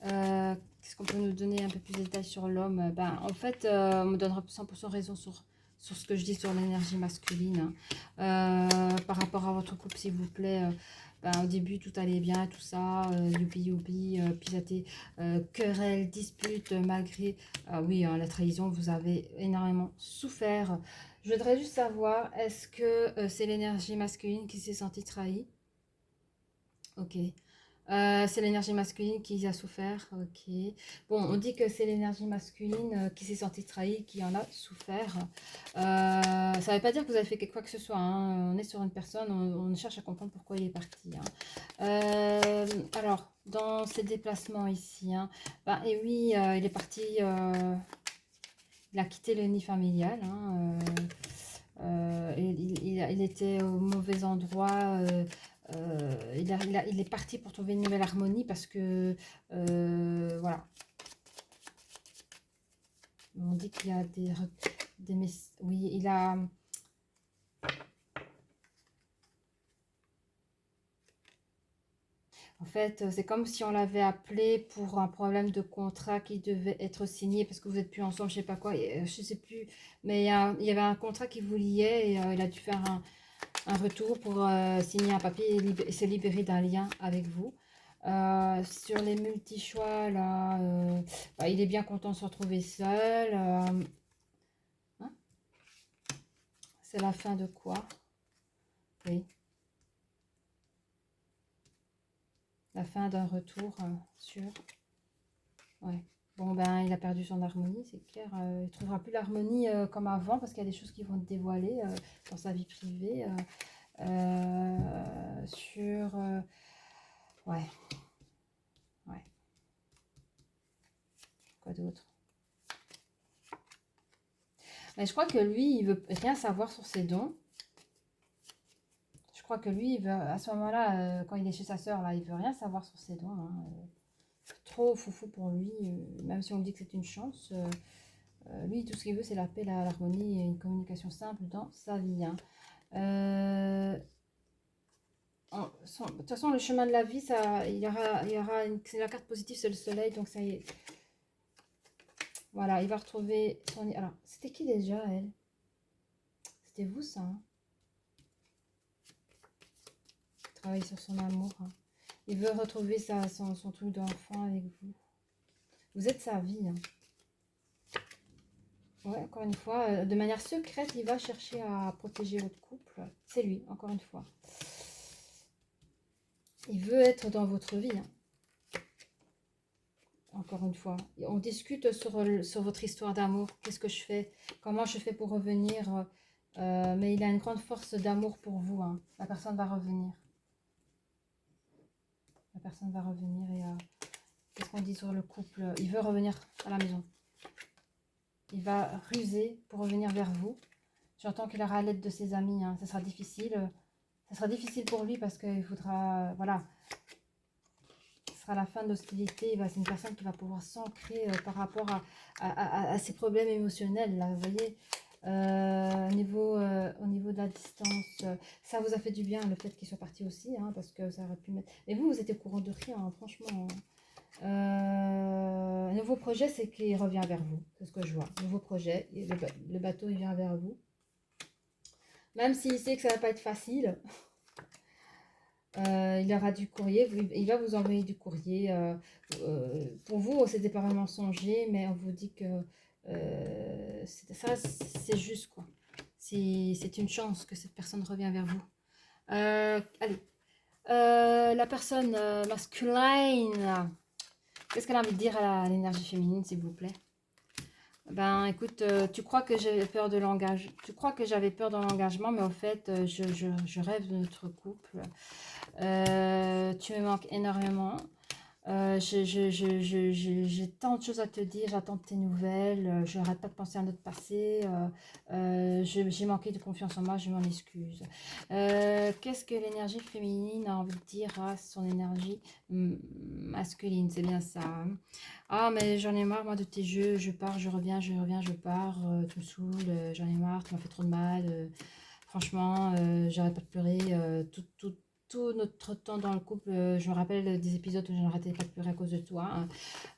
qu'est-ce qu'on peut nous donner un peu plus de détails sur l'homme? Ben, en fait, on me donnera 100% raison sur ce que je dis sur l'énergie masculine. Par rapport à votre couple, s'il vous plaît. Ben, au début, tout allait bien, tout ça, youpi youpi, puis ça a été querelle, dispute, malgré... oui, hein, la trahison, vous avez énormément souffert. Je voudrais juste savoir, est-ce que c'est l'énergie masculine qui s'est sentie trahie? Ok. C'est l'énergie masculine qui a souffert. Ok. Bon, on dit que c'est l'énergie masculine qui s'est sentie trahie, qui en a souffert. Ça ne veut pas dire que vous avez fait quoi que ce soit. Hein. On est sur une personne, on cherche à comprendre pourquoi il est parti. Hein. Alors, dans ses déplacements ici, hein, ben, et oui, il est parti, il a quitté le nid familial. Hein, il était au mauvais endroit. Il est parti pour trouver une nouvelle harmonie parce que, voilà. On dit qu'il y a oui, il a... En fait, c'est comme si on l'avait appelé pour un problème de contrat qui devait être signé parce que vous n'êtes plus ensemble, je sais pas quoi, je sais plus. Mais il y avait un contrat qui vous liait et il a dû faire un retour pour signer un papier et se libérer d'un lien avec vous. Sur les multi-choix, là, bah, il est bien content de se retrouver seul. Hein, c'est la fin de quoi? Oui. La fin d'un retour sûr. Ouais. Bon, ben, il a perdu son harmonie, c'est clair. Il ne trouvera plus l'harmonie comme avant parce qu'il y a des choses qui vont se dévoiler dans sa vie privée. Sur... ouais. Ouais. Quoi d'autre? Mais je crois que lui, il veut rien savoir sur ses dons. Je crois que lui, il veut, à ce moment-là, quand il est chez sa sœur, là, il veut rien savoir sur ses dons. Hein, trop foufou pour lui, même si on dit que c'est une chance. Lui, tout ce qu'il veut, c'est la paix, l'harmonie et une communication simple dans sa vie. Hein. De toute façon, le chemin de la vie, ça, c'est la carte positive, c'est le soleil, donc ça y est. Voilà, il va retrouver son... Alors, c'était qui déjà, elle? C'était vous, ça, hein? Travailler sur son amour. Hein. Il veut retrouver son truc d'enfant avec vous. Vous êtes sa vie. Hein. Ouais, encore une fois, de manière secrète, il va chercher à protéger votre couple. C'est lui, encore une fois. Il veut être dans votre vie. Hein. Encore une fois. On discute sur votre histoire d'amour. Qu'est-ce que je fais? Comment je fais pour revenir? Mais il a une grande force d'amour pour vous. Hein. La personne va revenir. La personne va revenir et... qu'est-ce qu'on dit sur le couple? Il veut revenir à la maison. Il va ruser pour revenir vers vous. J'entends qu'il aura l'aide de ses amis. Hein. Ça sera difficile. Ça sera difficile pour lui parce qu'il faudra... Voilà. Ce sera la fin de l'hostilité. C'est une personne qui va pouvoir s'ancrer par rapport à ses problèmes émotionnels. Là, vous voyez, au niveau de la distance, ça vous a fait du bien le fait qu'il soit parti aussi. Hein, parce que ça aurait pu mettre... Mais vous êtes au courant de rien, hein, franchement. Nouveau projet, c'est qu'il revient vers vous. C'est ce que je vois. Nouveau projet. Le bateau, il vient vers vous. Même s'il sait que ça va pas être facile, il aura du courrier. Il va vous envoyer du courrier. Pour vous, c'était pas vraiment mensonger, mais on vous dit que ça, c'est juste, quoi. C'est une chance que cette personne revient vers vous. Allez. La personne masculine, qu'est-ce qu'elle a envie de dire à l'énergie féminine, s'il vous plaît? Ben, écoute, tu crois que j'avais peur de l'engagement. Tu crois que j'avais peur de l'engagement, mais au fait, je rêve de notre couple. Tu me manques énormément. J'ai tant de choses à te dire, j'attends tes nouvelles, je n'arrête pas de penser à notre passé, j'ai manqué de confiance en moi, je m'en excuse. Qu'est-ce que l'énergie féminine a envie de dire à son énergie masculine? C'est bien ça. Hein. Ah, mais j'en ai marre, moi, de tes jeux, je pars, je reviens, je pars, tu me saoules, j'en ai marre, tu m'as fait trop de mal. Franchement, j'arrête pas de pleurer, tout notre temps dans le couple, je me rappelle des épisodes où je n'arrêtais pas de pleurer à cause de toi.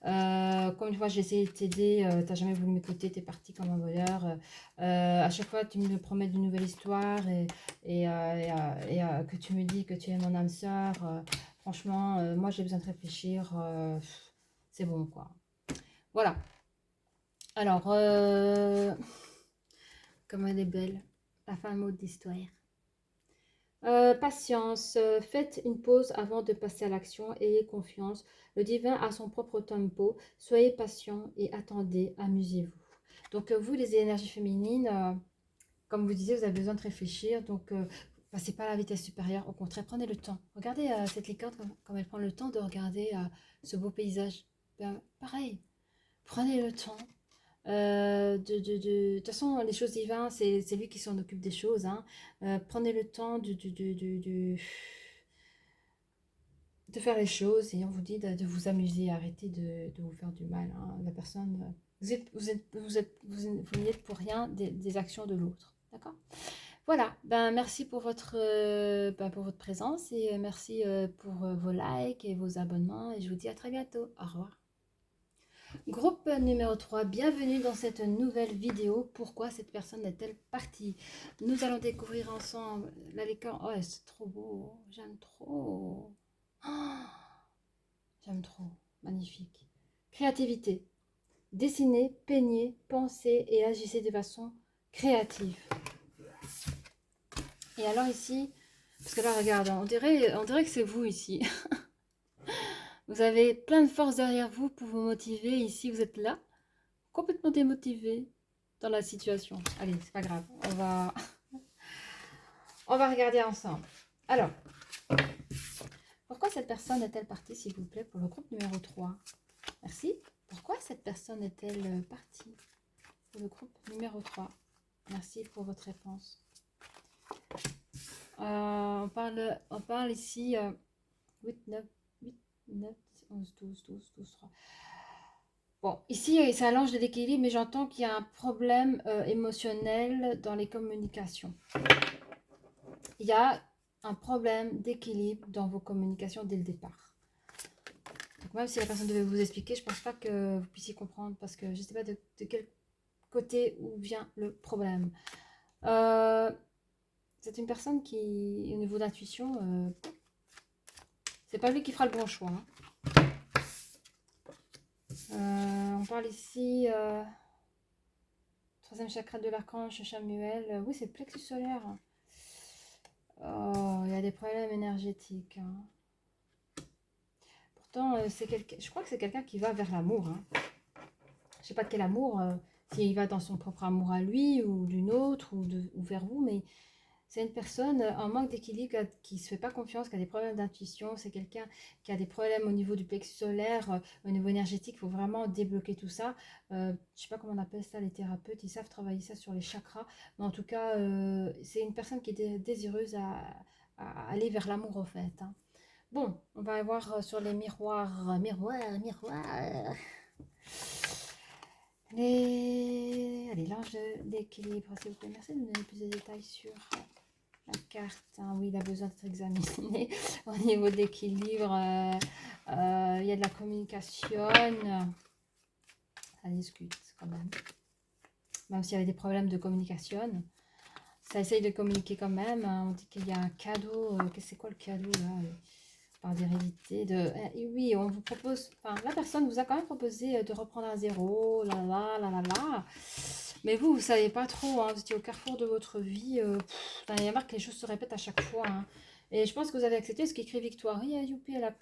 Hein. Comme une fois j'ai essayé de t'aider, tu n'as jamais voulu m'écouter, tu es parti comme un voleur. À chaque fois tu me promets de nouvelles histoires et que tu me dis que tu es mon âme sœur. Franchement, moi j'ai besoin de réfléchir. C'est bon, quoi. Voilà. Alors, comme elle est belle, la fin mot d'histoire. Patience, faites une pause avant de passer à l'action, ayez confiance, le divin a son propre tempo, soyez patient et attendez, amusez-vous. Donc vous les énergies féminines, comme vous disiez, vous avez besoin de réfléchir, donc passez pas à la vitesse supérieure, au contraire, prenez le temps. Regardez cette licorne, comme elle prend le temps de regarder ce beau paysage. Ben, pareil, prenez le temps. De toute façon, les choses divines, c'est lui qui s'en occupe des choses. Hein. Prenez le temps de faire les choses et on vous dit de vous amuser, arrêtez de vous faire du mal. Hein. La personne, vous n'y êtes pour rien des actions de l'autre. D'accord? Voilà, ben, merci pour pour votre présence et merci pour vos likes et vos abonnements et je vous dis à très bientôt. Au revoir. Groupe numéro 3, bienvenue dans cette nouvelle vidéo. Pourquoi cette personne est-elle partie? Nous allons découvrir ensemble la licorne. Oh, c'est trop beau, j'aime trop. Oh, j'aime trop, magnifique. Créativité. Dessinez, peignez, pensez et agissez de façon créative. Et alors ici, parce que là, regarde, on dirait que c'est vous ici. Vous avez plein de force derrière vous pour vous motiver. Ici, vous êtes là, complètement démotivé dans la situation. Allez, c'est pas grave. On va regarder ensemble. Alors, pourquoi cette personne est-elle partie, s'il vous plaît, pour le groupe numéro 3? Merci. Pourquoi cette personne est-elle partie pour le groupe numéro 3? Merci pour votre réponse. On parle ici 8, 9, 8, 9, 11, 12, 12, 12, 3. Bon, ici, ça allonge de l'équilibre, mais j'entends qu'il y a un problème émotionnel dans les communications. Il y a un problème d'équilibre dans vos communications dès le départ. Donc même si la personne devait vous expliquer, je ne pense pas que vous puissiez comprendre parce que je ne sais pas de quel côté où vient le problème. C'est une personne qui, au niveau d'intuition, c'est pas lui qui fera le bon choix. On parle ici troisième chakra de l'archange Chamuel. Oui, c'est le plexus solaire. Oh, il y a des problèmes énergétiques. Pourtant, je crois que c'est quelqu'un qui va vers l'amour. Je sais pas de quel amour, s'il va dans son propre amour à lui ou d'une autre ou vers vous, mais c'est une personne en manque d'équilibre qui ne se fait pas confiance, qui a des problèmes d'intuition. C'est quelqu'un qui a des problèmes au niveau du plexus solaire, au niveau énergétique. Il faut vraiment débloquer tout ça. Je ne sais pas comment on appelle ça, les thérapeutes. Ils savent travailler ça sur les chakras. Mais en tout cas, c'est une personne qui est désireuse à aller vers l'amour, en fait. Bon, on va voir sur les miroirs. Miroirs. Allez, l'ange d'équilibre, s'il vous plaît. Merci de me donner plus de détails sur la carte. Oui, il a besoin d'être examiné au niveau d'équilibre. Il y a de la communication. Ça discute quand même. Même s'il y avait des problèmes de communication. Ça essaye de communiquer quand même. On dit qu'il y a un cadeau. C'est quoi le cadeau là par d'hérédité oui, on vous propose, enfin la personne vous a quand même proposé de reprendre à zéro, mais vous savez pas trop, vous étiez au carrefour de votre vie, il y a marre que les choses se répètent à chaque fois, et je pense que vous avez accepté ce qu'écrit Victoire. Youpi, elle a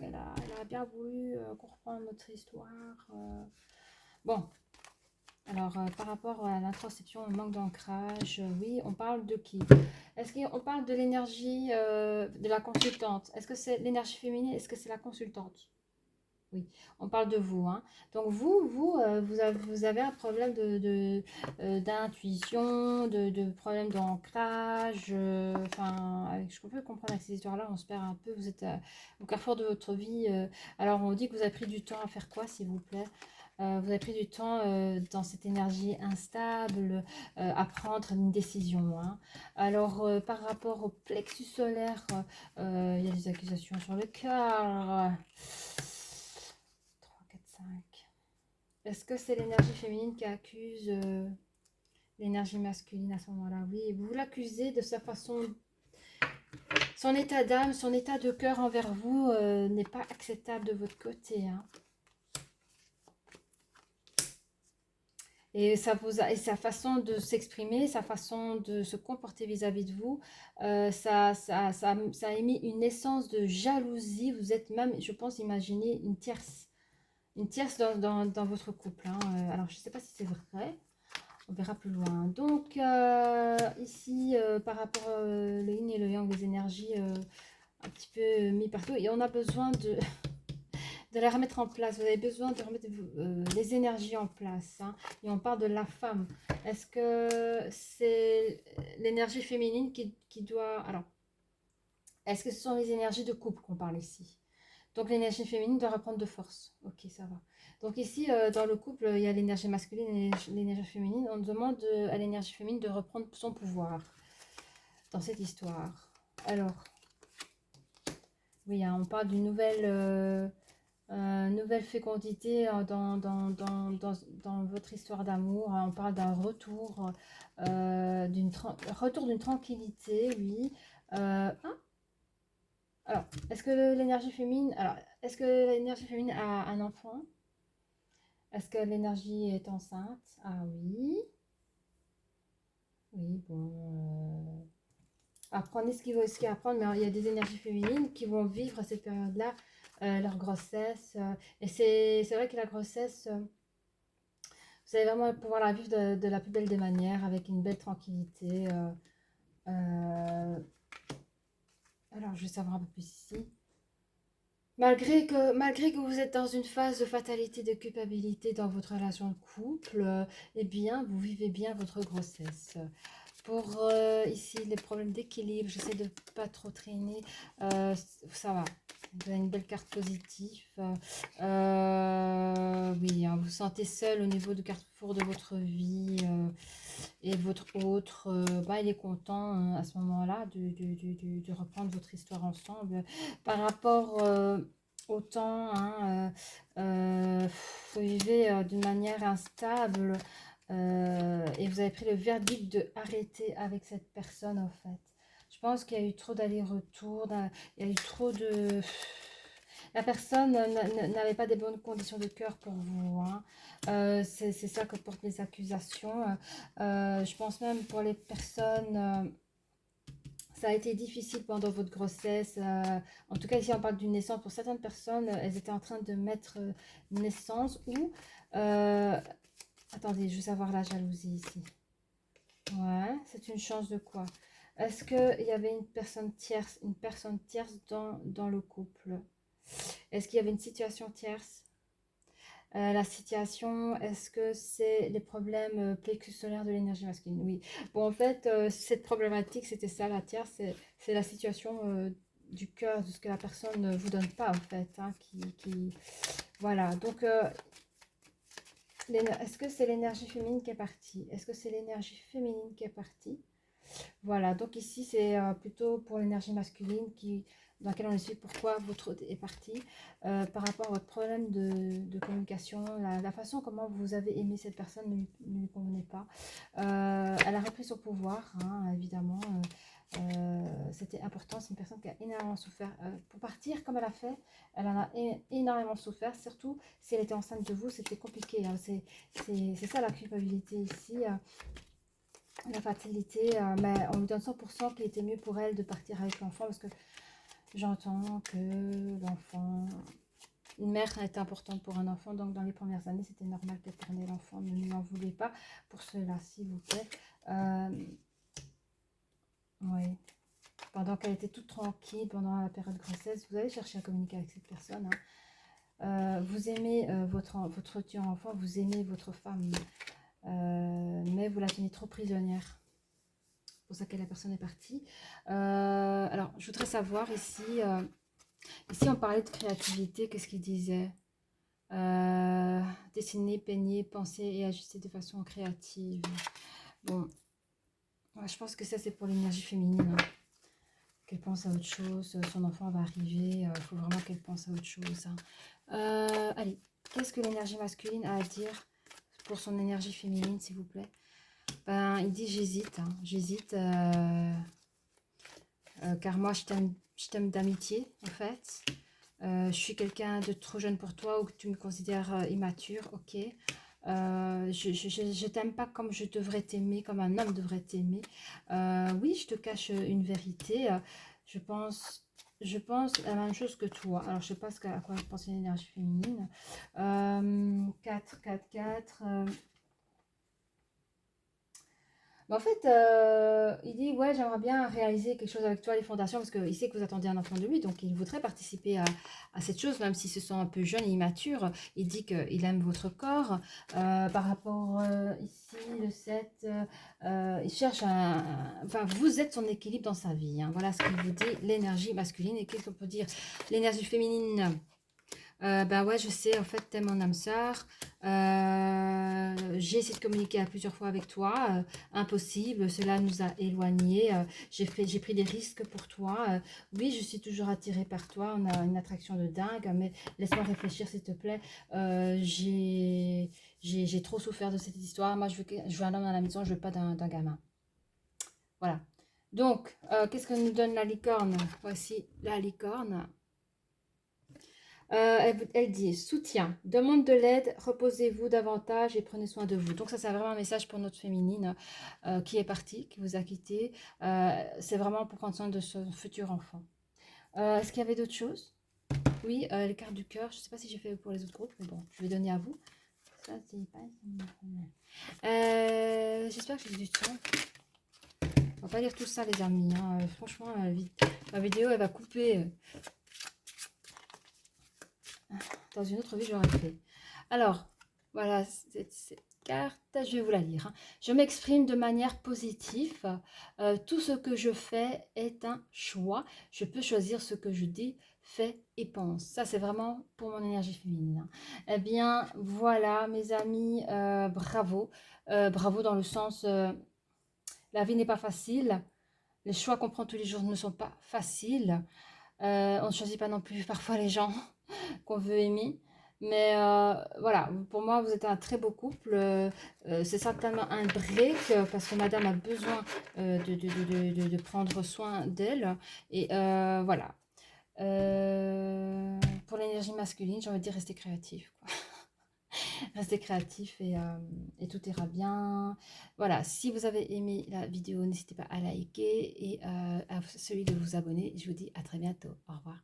bien voulu qu'on reprenne notre histoire. Bon, alors par rapport à l'introspection, le manque d'ancrage, oui, on parle de qui? Est-ce qu'on parle de l'énergie de la consultante? Est-ce que c'est l'énergie féminine? Est-ce que c'est la consultante? Oui, on parle de vous. Donc vous avez un problème d'intuition, de problème d'ancrage. Je peux comprendre avec ces histoires-là, on se perd un peu. Vous êtes au carrefour de votre vie. Alors on dit que vous avez pris du temps à faire quoi, s'il vous plaît? Vous avez pris du temps dans cette énergie instable à prendre une décision. Alors, par rapport au plexus solaire, il y a des accusations sur le cœur. 3, 4, 5. Est-ce que c'est l'énergie féminine qui accuse l'énergie masculine à ce moment-là? Oui, vous l'accusez de sa façon... Son état d'âme, son état de cœur envers vous n'est pas acceptable de votre côté. Et sa façon de s'exprimer, sa façon de se comporter vis-à-vis de vous, ça a émis une essence de jalousie. Vous êtes même, je pense, imaginez une tierce dans votre couple. Alors, je ne sais pas si c'est vrai. On verra plus loin. Donc, ici, par rapport le yin et le yang, les énergies un petit peu mis partout. Et on a besoin de la remettre en place. Vous avez besoin de remettre les énergies en place. Et on parle de la femme. Est-ce que c'est l'énergie féminine qui doit... Alors, est-ce que ce sont les énergies de couple qu'on parle ici? Donc l'énergie féminine doit reprendre de force. Ok, ça va. Donc ici, dans le couple, il y a l'énergie masculine et l'énergie féminine. On demande à l'énergie féminine de reprendre son pouvoir dans cette histoire. Alors, oui, on parle d'une nouvelle fécondité dans votre histoire d'amour. On parle d'un retour, retour d'une tranquillité, oui. Alors, est-ce que l'énergie féminine a un enfant? Est-ce que l'énergie est enceinte? Ah oui. Oui, bon. Apprenez ce qu'il y a à apprendre, mais il y a des énergies féminines qui vont vivre à cette période-là, leur grossesse. Et c'est vrai que la grossesse, vous allez vraiment pouvoir la vivre de la plus belle des manières, avec une belle tranquillité. Alors, je vais savoir un peu plus ici. Malgré que vous êtes dans une phase de fatalité, de culpabilité dans votre relation de couple, eh bien, vous vivez bien votre grossesse. Pour ici, les problèmes d'équilibre, j'essaie de pas trop traîner. Ça va. Vous avez une belle carte positive. Oui, hein, vous vous sentez seul au niveau du carrefour de votre vie. Et votre autre, bah, il est content à ce moment-là de reprendre votre histoire ensemble. Par rapport au temps, hein, vous vivez d'une manière instable. Et vous avez pris le verdict de arrêter avec cette personne en fait. Je pense qu'il y a eu trop d'allers-retours, il y a eu trop de... La personne n'avait pas des bonnes conditions de cœur pour vous. Hein. C'est ça que portent les accusations. Je pense même pour les personnes... ça a été difficile pendant votre grossesse. En tout cas, ici, on parle d'une naissance. Pour certaines personnes, elles étaient en train de mettre naissance ou... attendez, je veux savoir la jalousie ici. Ouais, c'est une chance de quoi? Est-ce qu'il y avait une personne tierce dans le couple? Est-ce qu'il y avait une situation tierce? La situation, est-ce que c'est les problèmes plexus solaires de l'énergie masculine? Oui. Bon, en fait, cette problématique, c'était ça, la tierce, c'est la situation du cœur, de ce que la personne ne vous donne pas, en fait. Hein, Voilà, donc, est-ce que c'est l'énergie féminine qui est partie? Est-ce que c'est l'énergie féminine qui est partie? Voilà, donc ici, c'est plutôt pour l'énergie masculine dans laquelle on explique pourquoi votre hôte est parti. Par rapport à votre problème de communication, la façon comment vous avez aimé cette personne ne lui convenait pas. Elle a repris son pouvoir, hein, évidemment. C'était important, c'est une personne qui a énormément souffert. Pour partir comme elle a fait, elle en a énormément souffert, surtout si elle était enceinte de vous, c'était compliqué. Hein. C'est ça la culpabilité ici. La fatalité, mais on lui donne 100% qu'il était mieux pour elle de partir avec l'enfant parce que j'entends que l'enfant, une mère est importante pour un enfant, donc dans les premières années c'était normal qu'elle prenait l'enfant, ne lui en voulez pas pour cela s'il vous plaît. Oui. Pendant qu'elle était toute tranquille pendant la période de grossesse, vous allez chercher à communiquer avec cette personne. Hein. Vous aimez votre futur enfant, vous aimez votre femme, mais vous la tenez trop prisonnière. C'est pour ça que la personne est partie. Alors, je voudrais savoir ici, ici on parlait de créativité, qu'est-ce qu'il disait? Dessiner, peigner, penser et ajuster de façon créative. Bon, ouais, je pense que ça c'est pour l'énergie féminine. Hein. Qu'elle pense à autre chose, son enfant va arriver, il faut vraiment qu'elle pense à autre chose. Hein. Allez, qu'est-ce que l'énergie masculine a à dire pour son énergie féminine, s'il vous plaît? Ben, il dit j'hésite, hein. J'hésite car moi je t'aime d'amitié en fait. Je suis quelqu'un de trop jeune pour toi ou que tu me considères immature, ok. Je t'aime pas comme je devrais t'aimer, comme un homme devrait t'aimer. Oui, je te cache une vérité. Je pense la même chose que toi. Alors, je sais pas à quoi pense l'énergie féminine. 4, 4, 4. En fait, il dit, ouais, j'aimerais bien réaliser quelque chose avec toi, les fondations, parce qu'il sait que vous attendez un enfant de lui, donc il voudrait participer à cette chose, même s'il se sent un peu jeune et immature. Il dit qu'il aime votre corps. Par rapport ici, le 7, il cherche enfin, vous êtes son équilibre dans sa vie. Hein. Voilà ce qu'il vous dit, l'énergie masculine. Et qu'est-ce qu'on peut dire? L'énergie féminine. Ben ouais, je sais, en fait, t'es mon âme sœur. J'ai essayé de communiquer à plusieurs fois avec toi. Impossible, cela nous a éloignés. J'ai pris des risques pour toi. Oui, je suis toujours attirée par toi. On a une attraction de dingue, mais laisse-moi réfléchir, s'il te plaît. J'ai trop souffert de cette histoire. Moi, je veux un homme à la maison, je veux pas d'un gamin. Voilà. Donc, qu'est-ce que nous donne la licorne? Voici la licorne. Elle dit soutien, demande de l'aide, reposez-vous davantage et prenez soin de vous. Donc ça c'est vraiment un message pour notre féminine qui est partie, qui vous a quitté. C'est vraiment pour prendre soin de son futur enfant. Est-ce qu'il y avait d'autres choses? Oui, les cartes du cœur. Je ne sais pas si j'ai fait pour les autres groupes, mais bon, je vais donner à vous. Ça, c'est pas... J'espère que j'ai du temps. On va pas lire tout ça les amis. Hein. Franchement, ma vidéo elle va couper. Dans une autre vie, j'aurais fait. Alors, voilà, carte, je vais vous la lire. Hein. Je m'exprime de manière positive. Tout ce que je fais est un choix. Je peux choisir ce que je dis, fais et pense. Ça, c'est vraiment pour mon énergie féminine. Eh bien, voilà, mes amis, bravo. Bravo dans le sens, la vie n'est pas facile. Les choix qu'on prend tous les jours ne sont pas faciles. On ne choisit pas non plus parfois les gens qu'on veut aimer. Mais voilà, pour moi, vous êtes un très beau couple. C'est certainement un break parce que madame a besoin de prendre soin d'elle. Et voilà. Pour l'énergie masculine, j'ai envie de dire rester créatif, quoi. Restez créatif et tout ira bien. Voilà, si vous avez aimé la vidéo, n'hésitez pas à liker et à celui de vous abonner. Je vous dis à très bientôt. Au revoir.